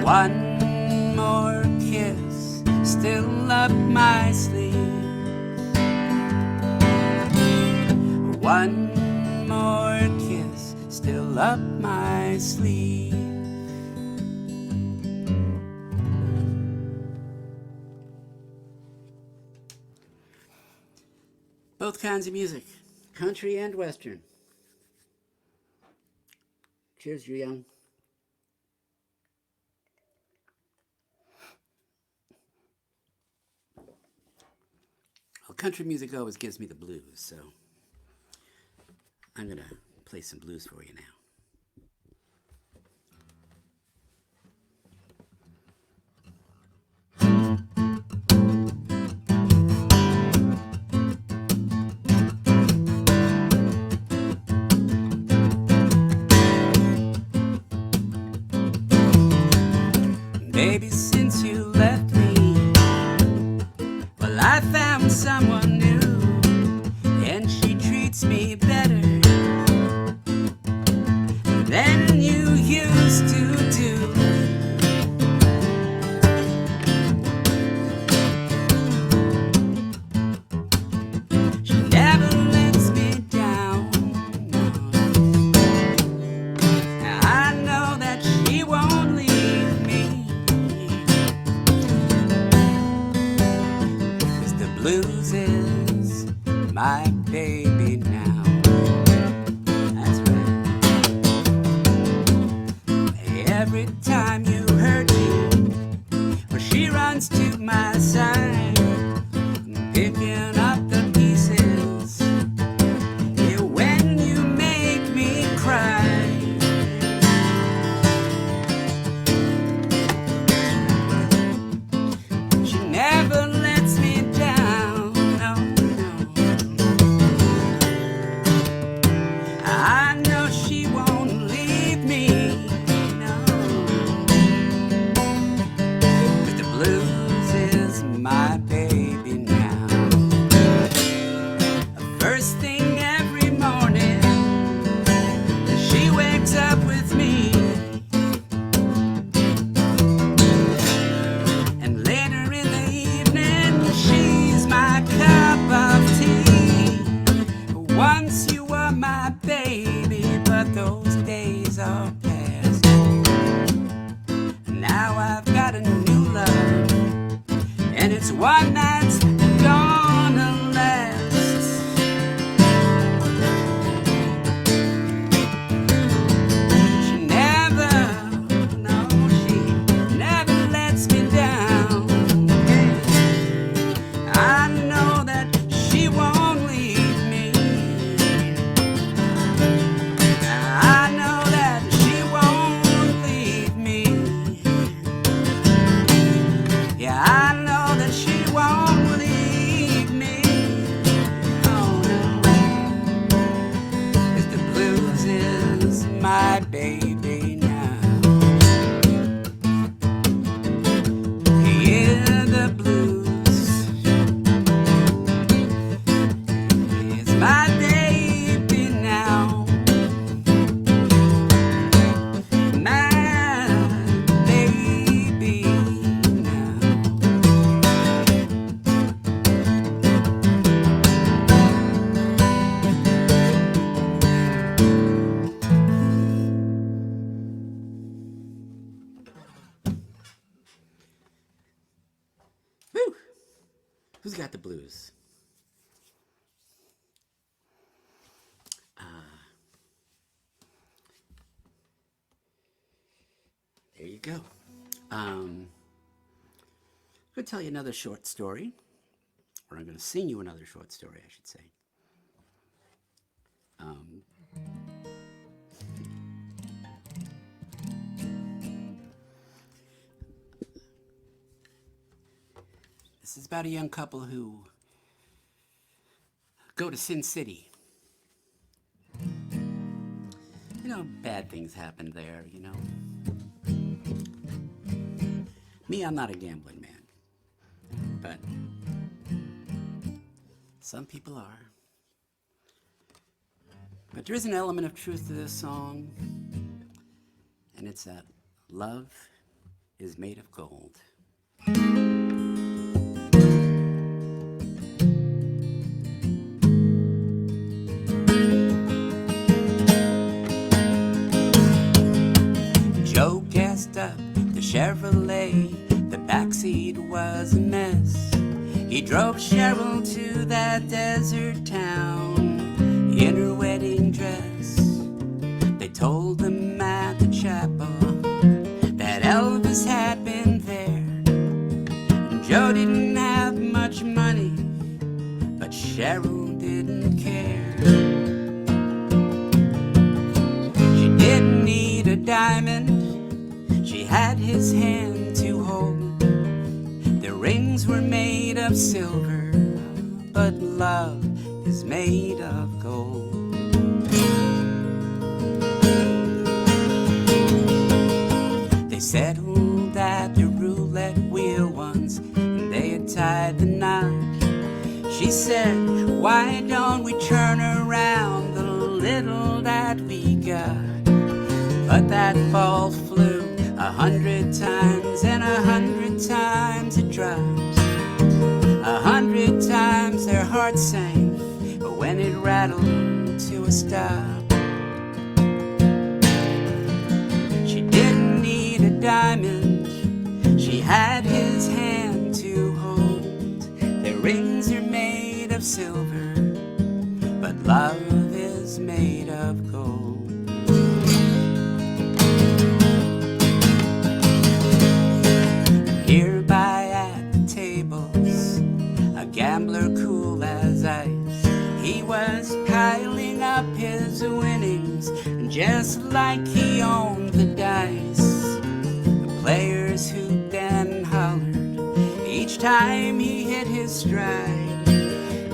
One more kiss still up my sleeve. One more kiss still up my sleeve. Both kinds of music, country and western. Cheers, you young. Well, country music always gives me the blues, so I'm gonna play some blues for you now. Baby, since you left me, well, I found someone new, and she treats me better than you used to do. She never lets me down. Now I know that she won't leave me, 'cause the blues is my baby now. That's right. Every time you hurt me, well, she runs to my side, picking up the pieces. Yeah, when you make me cry, she never lets me down. No, no. I know she won't leave me. No. 'Cause the blues is my baby now. First thing every morning, she wakes up with me, and later in the evening, she's my cup of tea. Once you were my baby, but those days are past. Now I've got a new love, and it's one that's gonna last. She never, no, she never lets me down. I know that she won't leave me. I know that she won't leave me. Yeah, I know that she won't leave me. Oh, no. 'Cause the blues is my baby now. Yeah, the blues is my baby now. My baby now. Whew. Who's got the blues? There you go. I'm going to tell you another short story, or I'm going to sing you another short story, I should say. Um, this is about a young couple who go to Sin City. You know, bad things happen there, you know. Me, I'm not a gambling man, but some people are. But there is an element of truth to this song, and it's that love is made of gold. Joe gassed up the Chevrolet, the backseat was a mess. He drove Cheryl to that desert town in her wedding dress. They told them at the chapel that Elvis had been there. And Joe didn't have much money, but Cheryl didn't care. She didn't need a diamond, she had his hand to hold. Their rings were made of silver, but love is made of gold. They settled at the roulette wheel once, and they had tied the knot. She said, why don't we turn around the little that we got? But that ball flew 100 times, and 100 times it dropped. 100 times their hearts sank when it rattled to a stop. She didn't need a diamond, she had his hand to hold. Their rings are made of silver, but love is made of gold. Hereby at the tables, a gambler cool as ice, he was piling up his winnings just like he owned the dice. The players hooped and hollered each time he hit his stride.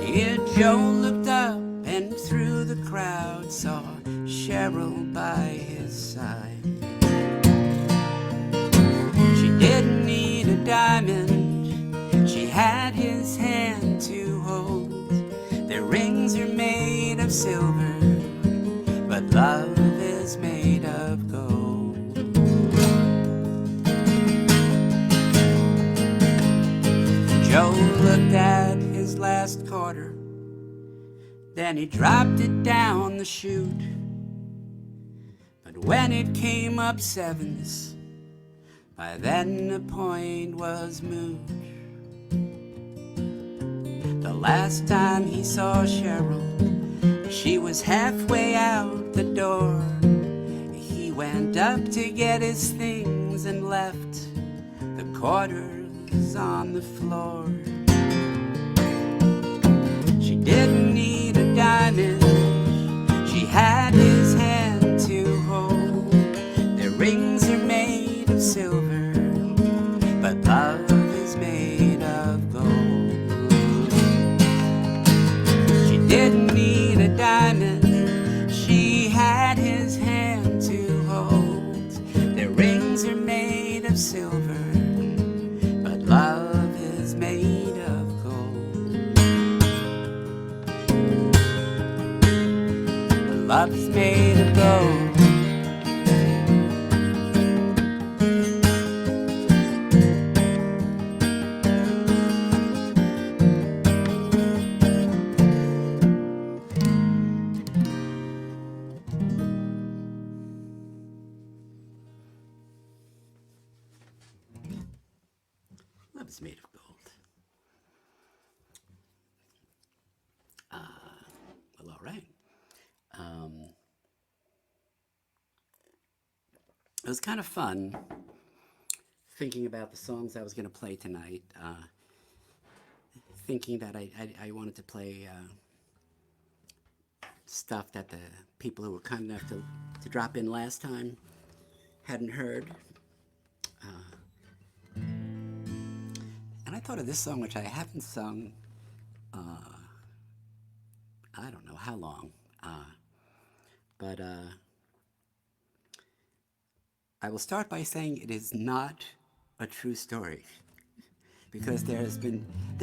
Yet Joe looked up and through the crowd saw Cheryl by his side. She didn't need a diamond, she had his hand to hold. Their rings are made of silver, but love is made of gold. Joe looked at his last quarter, then he dropped it down the chute. But when it came up sevens, by then the point was moot. The last time he saw Cheryl, she was halfway out the door. He went up to get his things and left the quarters on the floor. She didn't need a diamond, she had his hand to hold. Their rings are made of silver, but love is made of gold. She didn't need a diamond, she had his hand to hold. Their rings are made of silver, but love is made of gold. Love is made of gold. Love is made of gold. Well, all right. It was kind of fun thinking about the songs I was going to play tonight. Thinking that I wanted to play stuff that the people who were kind enough to drop in last time hadn't heard. And I thought of this song, which I haven't sung, I don't know how long, but I will start by saying it is not a true story, because there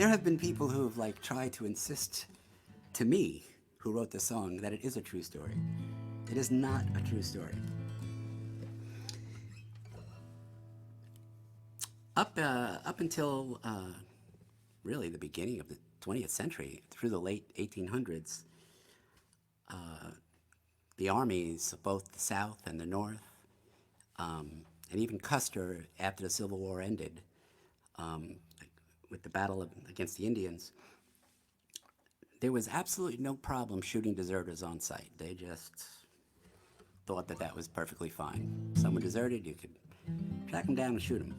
have been people who have like tried to insist to me, who wrote the song, that it is a true story. It is not a true story. Up until really the beginning of the 20th century, through the late 1800s, the armies of both the South and the North, and even Custer, after the Civil War ended, with the battle against the Indians, there was absolutely no problem shooting deserters on sight. They just thought that that was perfectly fine. Someone deserted, you could track them down and shoot them.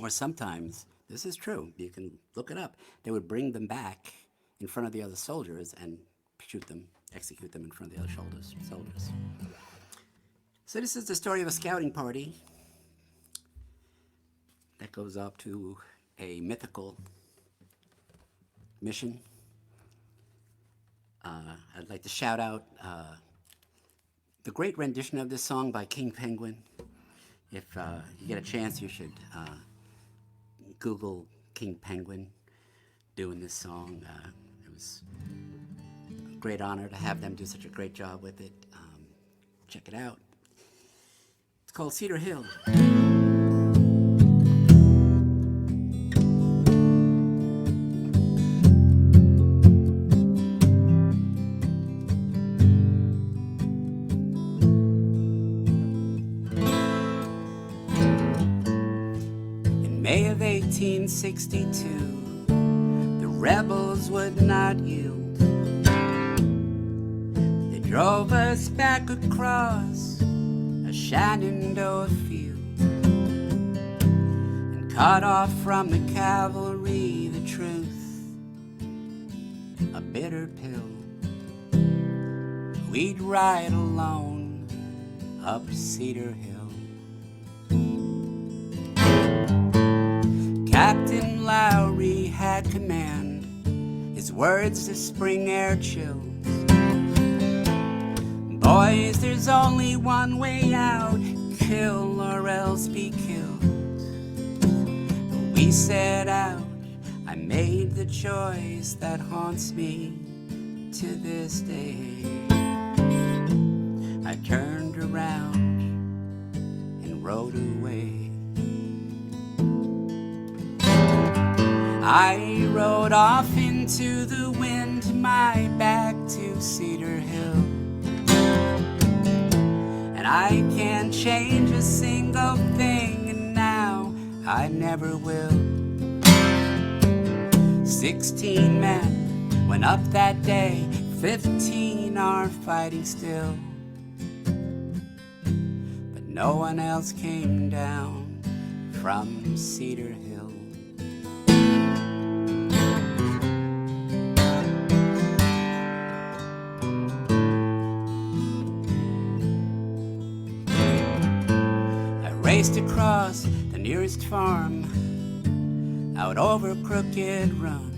Or sometimes, this is true, you can look it up, they would bring them back in front of the other soldiers and shoot them, execute them in front of the other soldiers. So this is the story of a scouting party that goes up to a mythical mission. I'd like to shout out the great rendition of this song by King Penguin. If you get a chance, you should Google King Penguin doing this song. It was a great honor to have them do such a great job with it. Check it out. It's called Cedar Hill. May of 1862, the rebels would not yield. They drove us back across a Shenandoah field and cut off from the cavalry the truth, a bitter pill. We'd ride alone up Cedar Hill. Captain Lowry had command, his words the spring air chills. Boys, there's only one way out, kill or else be killed. We set out, I made the choice that haunts me to this day. I turned around and rode away. I rode off into the wind, my back to Cedar Hill. And I can't change a single thing, and now I never will. 16 men went up that day, 15 are fighting still. But no one else came down from Cedar Hill. Raced across the nearest farm, out over Crooked Run.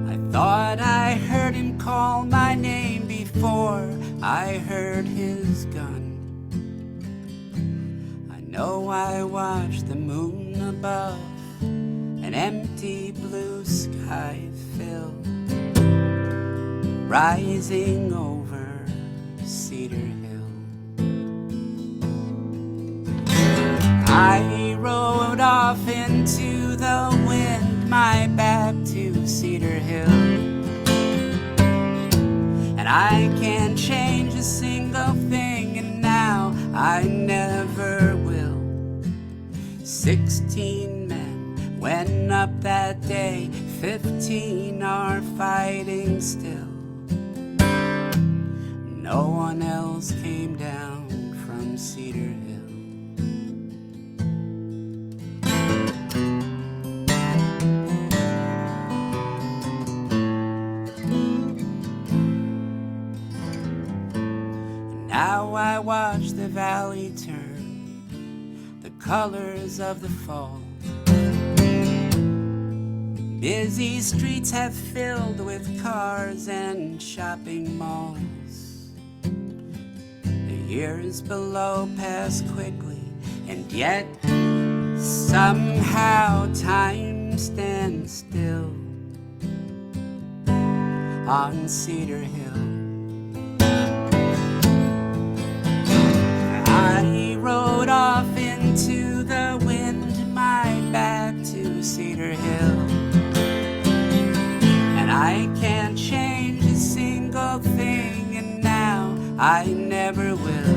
I thought I heard him call my name before I heard his gun. I know I watched the moon above an empty blue sky fill, rising over Cedar Hill. I rode off into the wind, my back to Cedar Hill. And I can't change a single thing, and now I never will. 16 men went up that day, 15 are fighting still. No one else came down from Cedar Hill. Now I watch the valley turn the colors of the fall. Busy streets have filled with cars and shopping malls. The years below pass quickly, and yet somehow time stands still on Cedar Hill. I rode off into the wind, my back to Cedar Hill, and I can't change a single thing, and now I never will.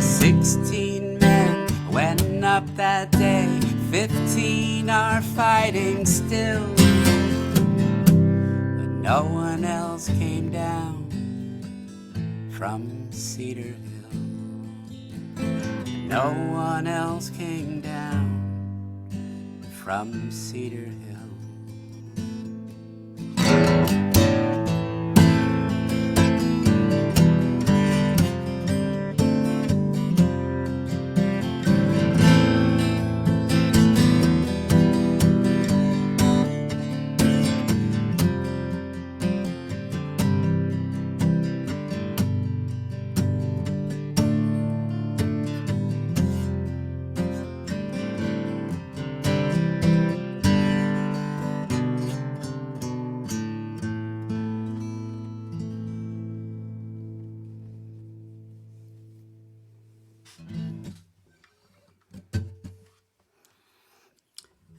16 men went up that day, 15 are fighting still, but no one else came down from Cedar Hill. No one else came down from Cedar Hill.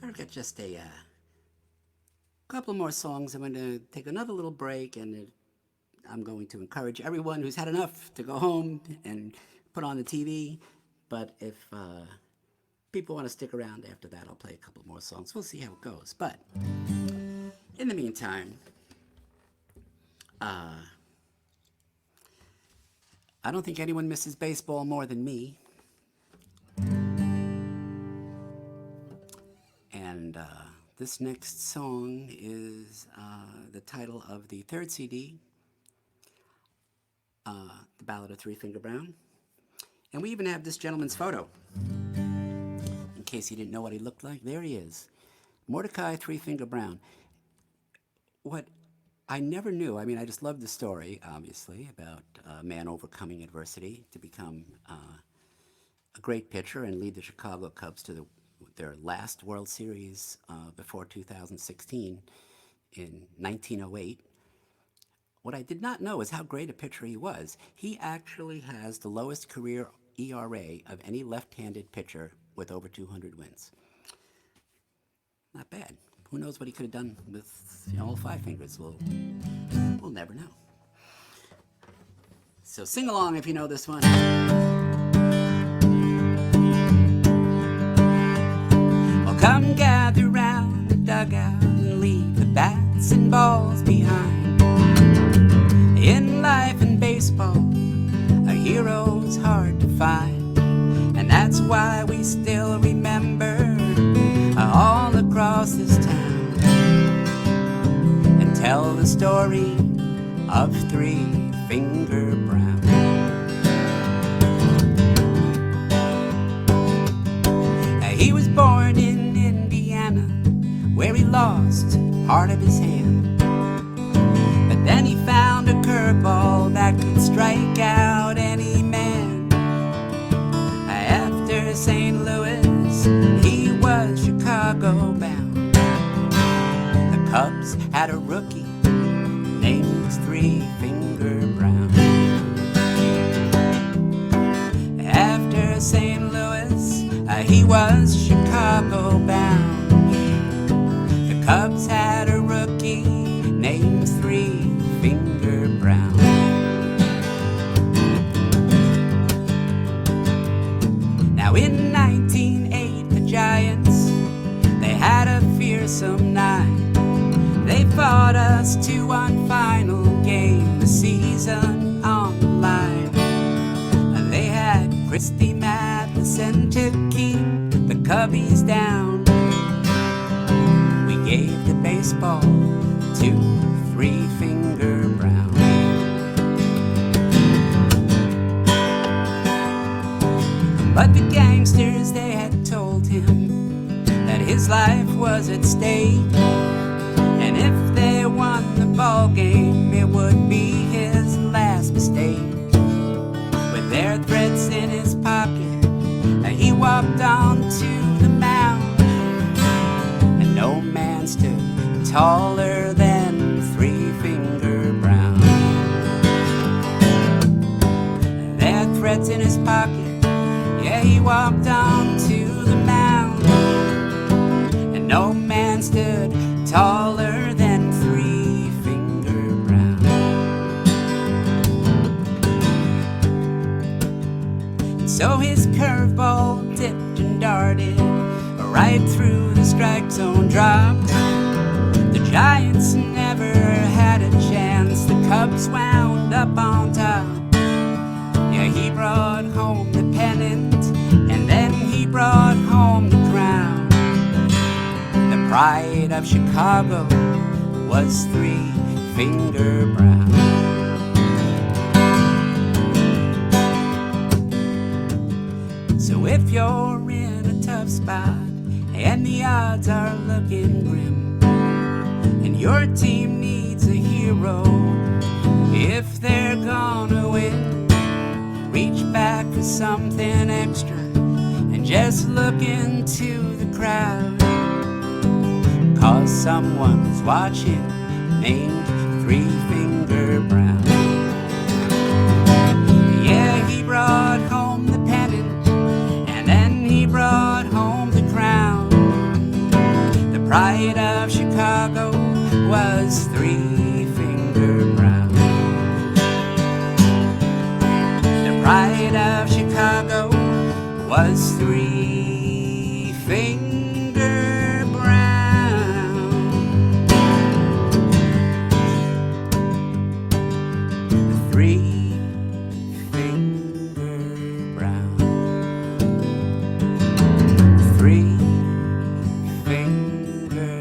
I've got just a couple more songs. I'm going to take another little break, and I'm going to encourage everyone who's had enough to go home and put on the TV. But if people want to stick around after that, I'll play a couple more songs. We'll see how it goes. But in the meantime, I don't think anyone misses baseball more than me. And this next song is the title of the third CD, The Ballad of Three Finger Brown. And we even have this gentleman's photo. In case you didn't know what he looked like, there he is. Mordecai Three Finger Brown. What I never knew, I mean, I just loved the story, obviously, about a man overcoming adversity to become a great pitcher and lead the Chicago Cubs to their last World Series before 2016 in 1908. What I did not know is how great a pitcher he was. He actually has the lowest career ERA of any left-handed pitcher with over 200 wins. Not bad. Who knows what he could have done with all five fingers? We'll never know. So sing along if you know this one. Well, come gather round the dugout and leave the bats and balls behind. In life and baseball, a hero's hard to find, and that's why we still remember all across this town and tell the story of Three Finger Brown. He was born in Indiana, where he lost part of his hand, but then he found a curveball that could strike out any man. After St. Louis, he was Chicago bound. The Cubs had a rookie named Three Finger Brown. After St. Louis, he was Chicago bound. The Cubs had a rookie named Three Finger Brown. Now in 1908, the Giants, they had a fearsome night. They fought us to one final game, the season on the line. They had Christy Matheson to keep the Cubbies down. We gave the baseball to Three Finger Brown. at stake. And if they won the ball game, it would be his last mistake. With their threats in his pocket, he walked on to the mound, and no man stood taller than Three-Finger Brown. Their threats in his pocket, yeah, he walked on to the mound, and no man stood taller than Three-Finger Brown. And so his curveball dipped and darted right through the strike zone, dropped. The Giants never had a chance. The Cubs wound up on top. Yeah, he brought home the pennant, and then he brought home the crown. The pride of Chicago was Three-Finger Brown. So if you're in a tough spot and the odds are looking grim, and your team needs a hero, if they're gonna win, reach back for something extra and just look into the crowd, 'cause someone's watching named Three-Finger Brown. Yeah, he brought home the pennant, and then he brought home the crown. The pride of Chicago was Three-Finger Brown. The pride of Chicago was Three-Finger Brown. Three-Finger Brown. Three-Finger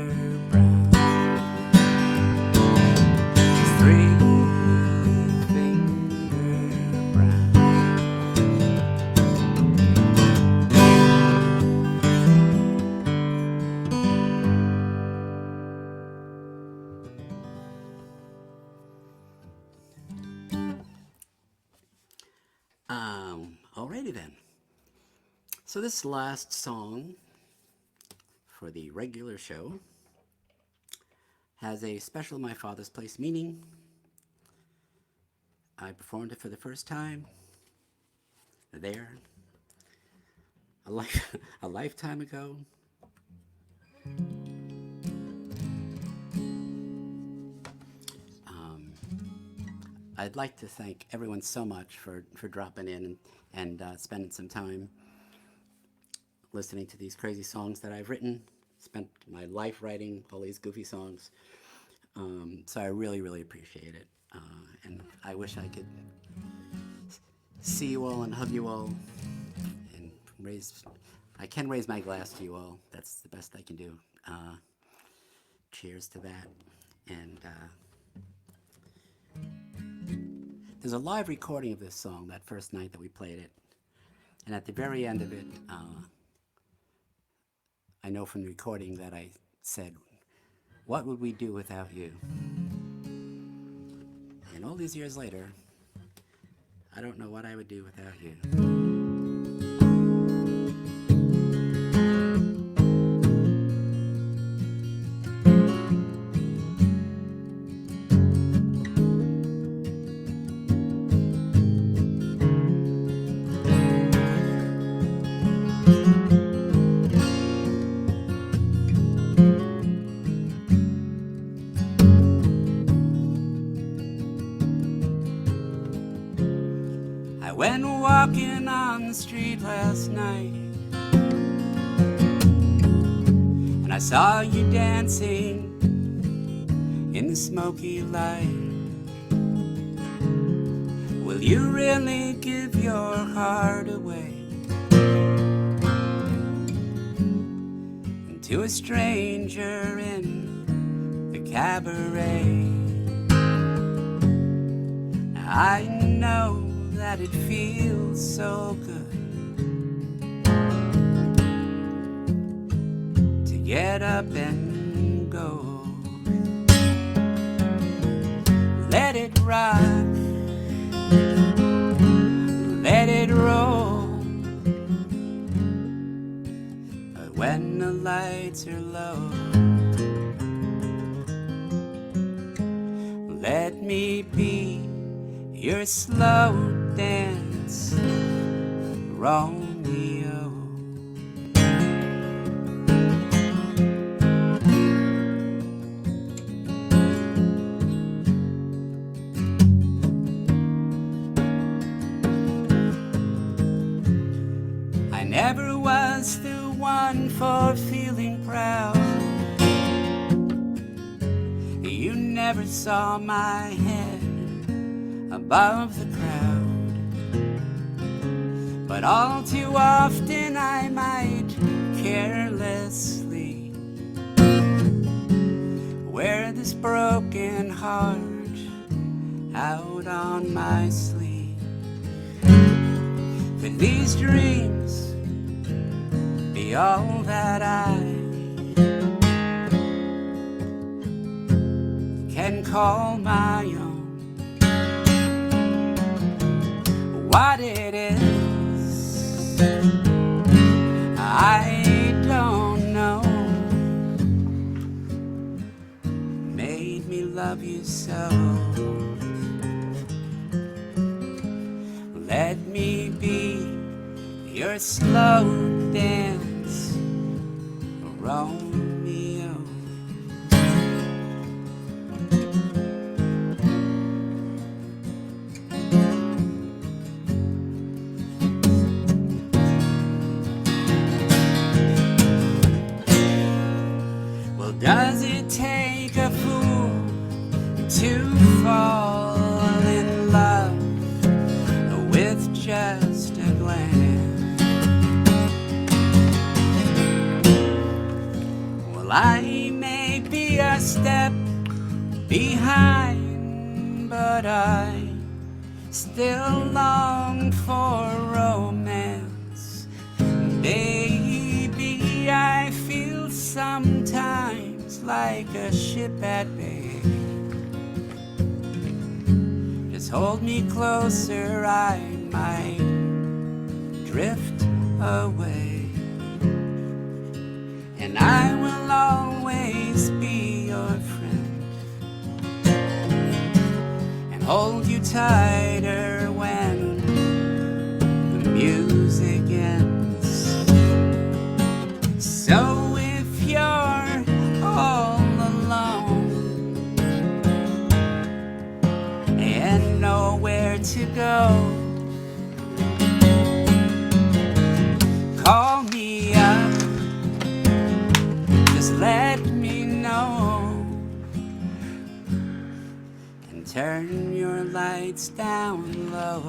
Brown. Three-Finger Brown. Alrighty then. So this last song for the regular show has a special My Father's Place meaning. I performed it for the first time there a lifetime ago. I'd like to thank everyone so much for dropping in and spending some time listening to these crazy songs that I've written. Spent my life writing all these goofy songs. So I really, really appreciate it. And I wish I could see you all and hug you all and I can raise my glass to you all. That's the best I can do. Cheers to that. And there's a live recording of this song that first night that we played it. And at the very end of it, I know from the recording that I said, "What would we do without you?" And all these years later, I don't know what I would do without you. I went walking on the street last night, and I saw you dancing in the smoky light. Will you really give your heart away to a stranger in the cabaret? I know that it feels so good to get up and go. Let it rock, let it roll. But when the lights are low, let me be your slow dance, Romeo. I never was the one for feeling proud. You never saw my head above the crowd. But all too often I might carelessly wear this broken heart out on my sleeve. Could these dreams be all that I can call my own? What it is, I don't know. Made me love you so. Let me be your slow dance, Romeo. Well, does it take a fool to fall in love with just a glance? Well, I may be a step behind, but I still long for romance. Baby, I feel sometimes like a ship at bay. Just hold me closer, I might drift away. And I will always be your friend, and hold you tighter when the music ends. So if you're all alone and nowhere to go, call me up, just let me know, and turn your lights down low,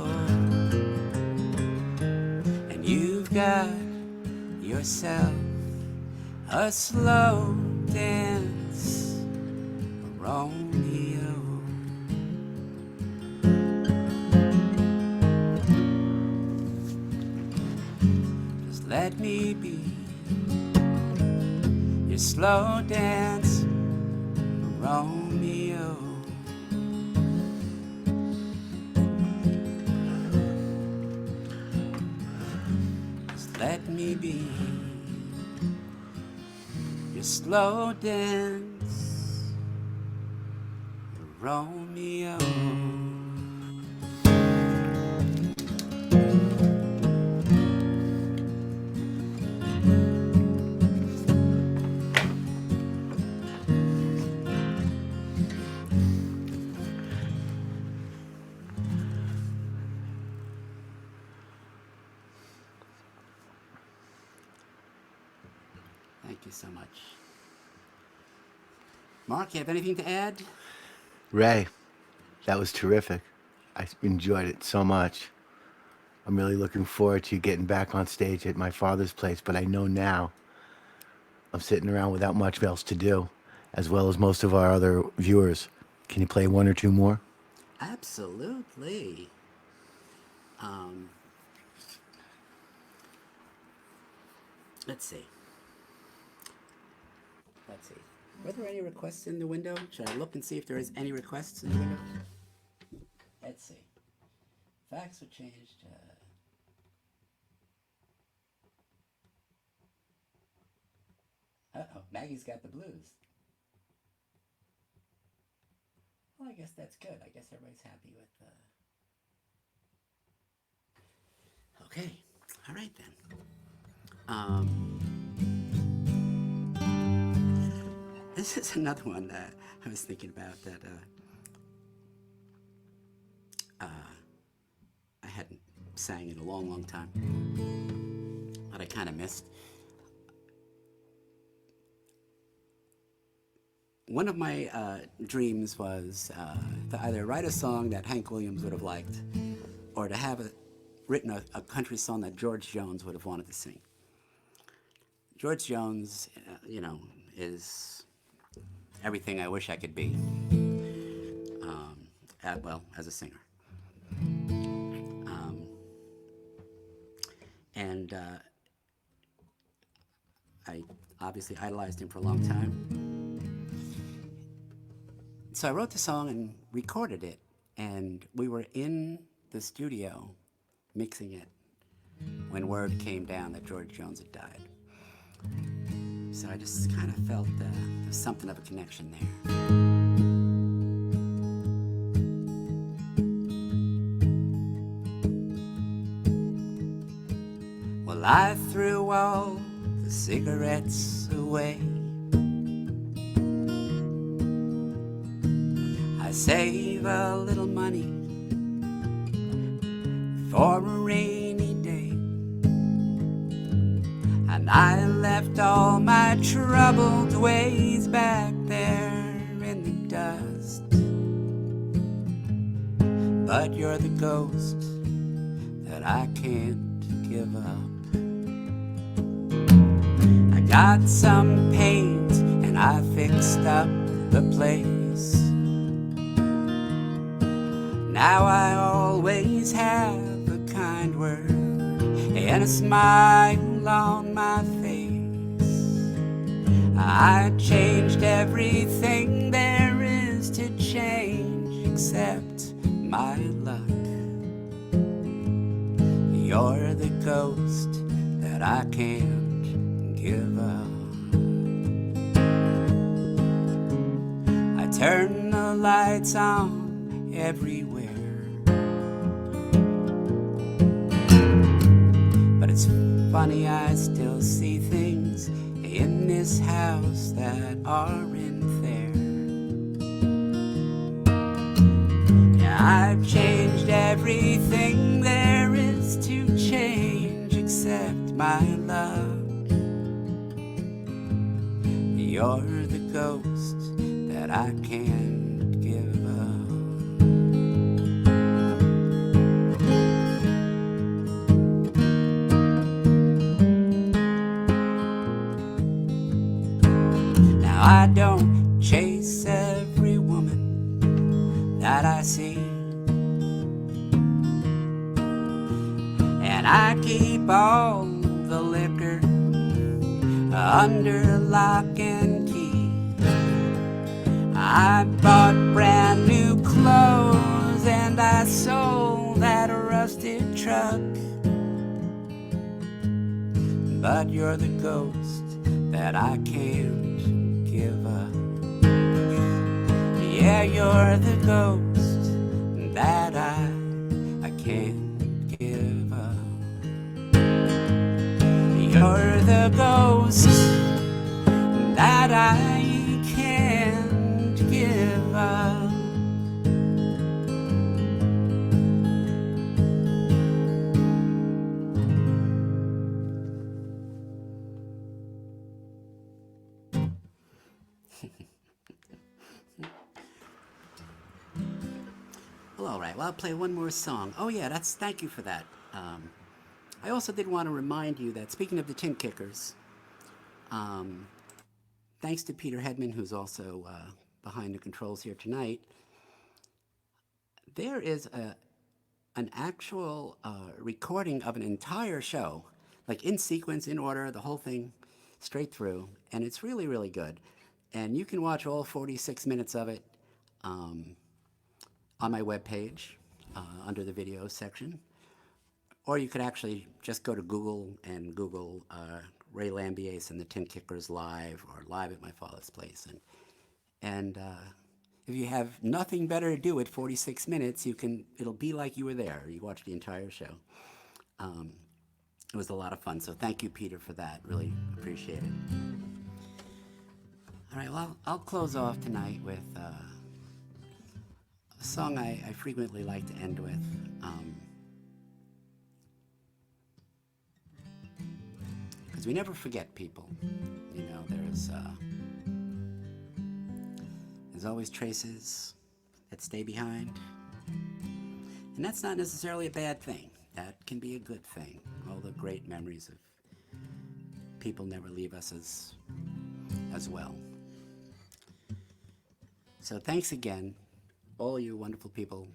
and you've got yourself a slow dance, Romeo. Just let me be your slow dance, Romeo. Just let me be your slow dance, Romeo. Thank you so much. Mark, you have anything to add? Ray, that was terrific. I enjoyed it so much. I'm really looking forward to getting back on stage at my father's place, but I know now I'm sitting around without much else to do, as well as most of our other viewers. Can you play one or two more? Absolutely. Let's see. Let's see. Were there any requests in the window? Should I look and see if there is any requests in the window? Let's see. Facts were changed. Uh-oh, Maggie's got the blues. Well, I guess that's good. I guess everybody's happy with... Okay. All right, then. This is another one that I was thinking about that I hadn't sang in a long, long time, that I kind of missed. One of my dreams was to either write a song that Hank Williams would have liked, or to have written a country song that George Jones would have wanted to sing. George Jones, is everything I wish I could be, as a singer. And I obviously idolized him for a long time. So I wrote the song and recorded it, and we were in the studio mixing it when word came down that George Jones had died. So I just kind of felt there's something of a connection there. Well, I threw all the cigarettes away. I save a little money for a rainy day, and I left all my troubled ways back there in the dust. But you're the ghost that I can't give up. I got some paint and I fixed up the place. Now I always have a kind word and a smile on my face. I changed everything there is to change except my luck. You're the ghost that I can't give up. I turn the lights on everywhere, but it's funny, I still see things in this house that aren't there. Yeah, I've changed everything there is to change except my love. You're the ghost that I can't give up. Now I don't chase every woman that I see, and I keep all the liquor under lock and key. I bought brand new clothes and I sold that rusted truck. But you're the ghost that I can't give up. Yeah, you're the ghost that I can't give up. You're the ghost that I can't give up. Well, all right. Well, I'll play one more song. Oh, yeah, thank you for that. I also did want to remind you that, speaking of the Tin Kickers, thanks to Peter Hedman, who's also behind the controls here tonight, there is an actual recording of an entire show, like in sequence, in order, the whole thing straight through, and it's really, really good. And you can watch all 46 minutes of it on my webpage under the video section. Or you could actually just go to Google and Google Ray Lambiase and the Tin Kickers live or live at my father's place. And if you have nothing better to do at 46 minutes, it'll be like you were there. You watch the entire show. It was a lot of fun. So thank you, Peter, for that. Really appreciate it. All right, well, I'll close off tonight with a song I frequently like to end with. Because we never forget people. You know, there's always traces that stay behind. And that's not necessarily a bad thing. That can be a good thing. All the great memories of people never leave us as well. So thanks again, all you wonderful people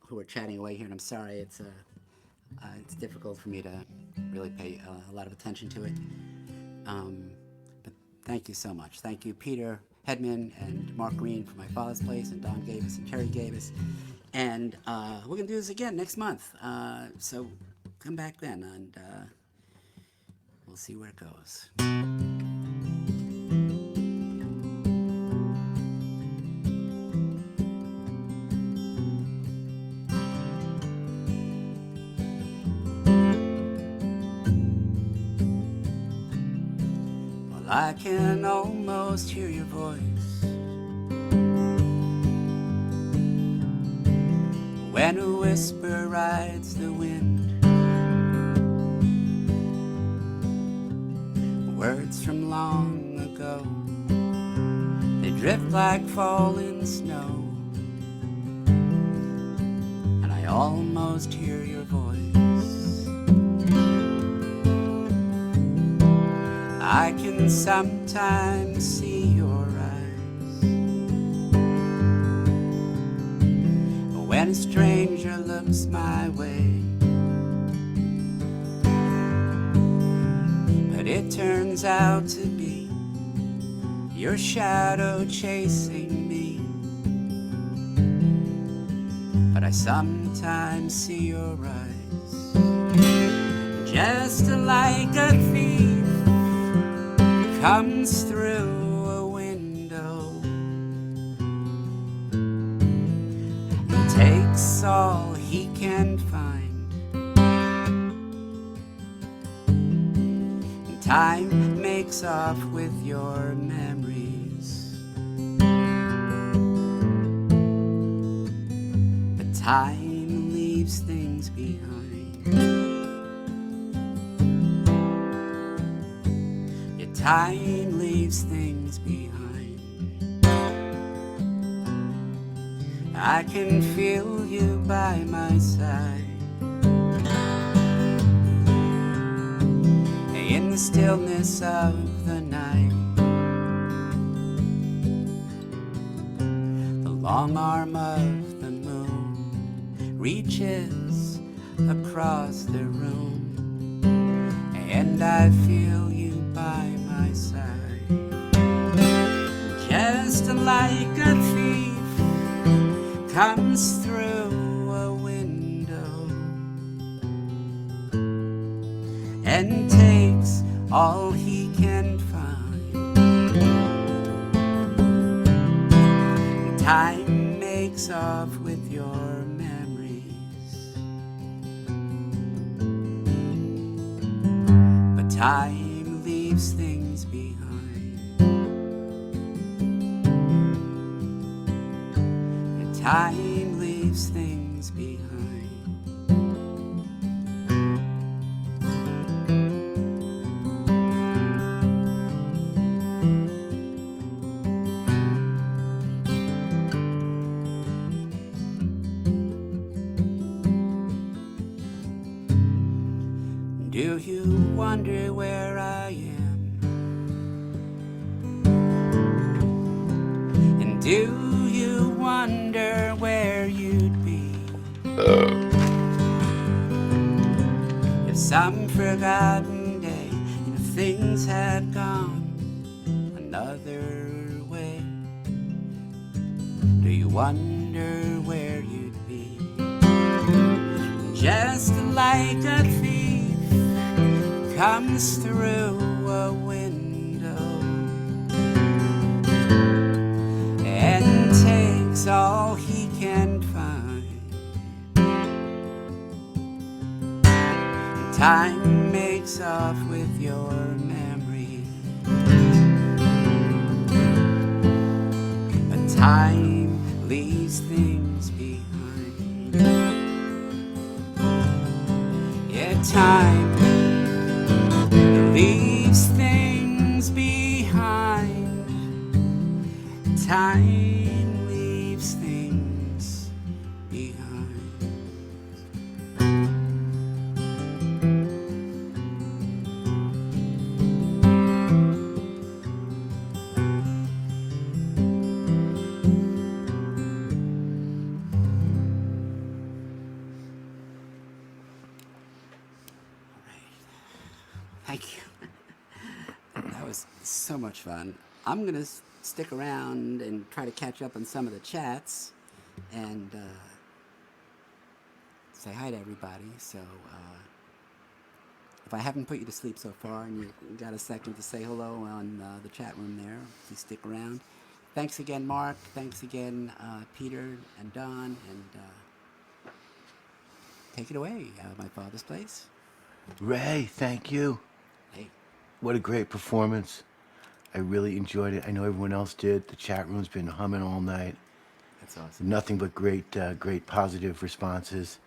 who are chatting away here. And I'm sorry it's difficult for me to really pay a lot of attention to it. But thank you so much. Thank you, Peter Hedman and Mark Green from My Father's Place, and Don Gavis and Terry Gavis. And we're going to do this again next month. So come back then, and we'll see where it goes. Well, I can almost hear your voice when a whisper rides the wind. Words from long ago, they drift like falling snow. And I almost hear your voice. I can sometimes see your eyes when a stranger looks my way. But it turns out to be your shadow chasing me. But I sometimes see your eyes, just like a thief comes through a window and takes all he can find. And time makes off with your memories, but time leaves things behind. Time leaves things behind. I can feel you by my side in the stillness of the night. The long arm of the moon reaches across the room, and I feel you by my side, just like a thief comes through a window and takes all he can find. Time makes off with your memories, but time leaves things behind. And time leaves things behind. Do you wonder where I am? And do you wonder where you'd be if some forgotten day, things had gone another way? wonder where you'd be. Just like a thief comes through a window and takes all he can find. Time makes off with your memory, but time leaves things behind. Yeah, time leaves things behind. Time leaves things behind. Thank you. That was so much fun. I'm going to stick around and try to catch up on some of the chats and say hi to everybody. So if I haven't put you to sleep so far and you got a second to say hello on the chat room there, please stick around. Thanks again, Mark. Thanks again, Peter and Don. And take it away, My Father's Place. Ray, thank you. Hey. What a great performance. I really enjoyed it. I know everyone else did. The chat room's been humming all night. That's awesome. Nothing but great positive responses.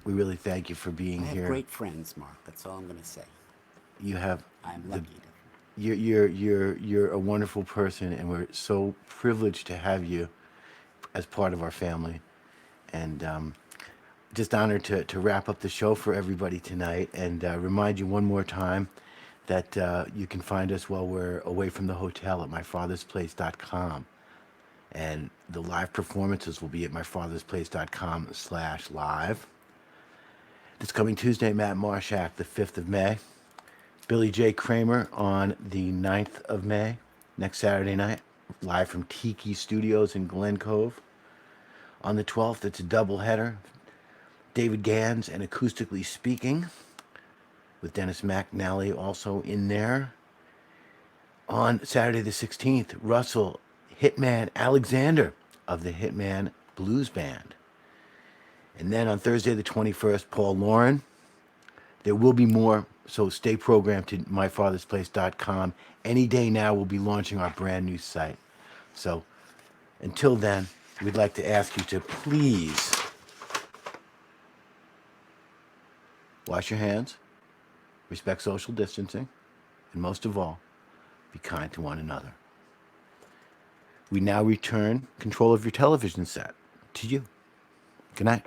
We really thank you for being I have here. great friends, Mark. That's all I'm going to say. You have. I'm lucky. You're a wonderful person, and we're so privileged to have you as part of our family. And just honored to wrap up the show for everybody tonight, and remind you one more time that you can find us while we're away from the hotel at myfathersplace.com. And the live performances will be at myfathersplace.com/live. This coming Tuesday, Matt Marshak, the 5th of May. Billy J. Kramer on the 9th of May, next Saturday night, live from Tiki Studios in Glen Cove. On the 12th, it's a doubleheader. David Gans and Acoustically Speaking, with Dennis McNally also in there. On Saturday the 16th, Russell Hitman Alexander of the Hitman Blues Band. And then on Thursday the 21st, Paul Lauren. There will be more, so stay programmed to myfathersplace.com. Any day now, we'll be launching our brand new site. So until then, we'd like to ask you to please wash your hands, respect social distancing, and most of all, be kind to one another. We now return control of your television set to you. Good night.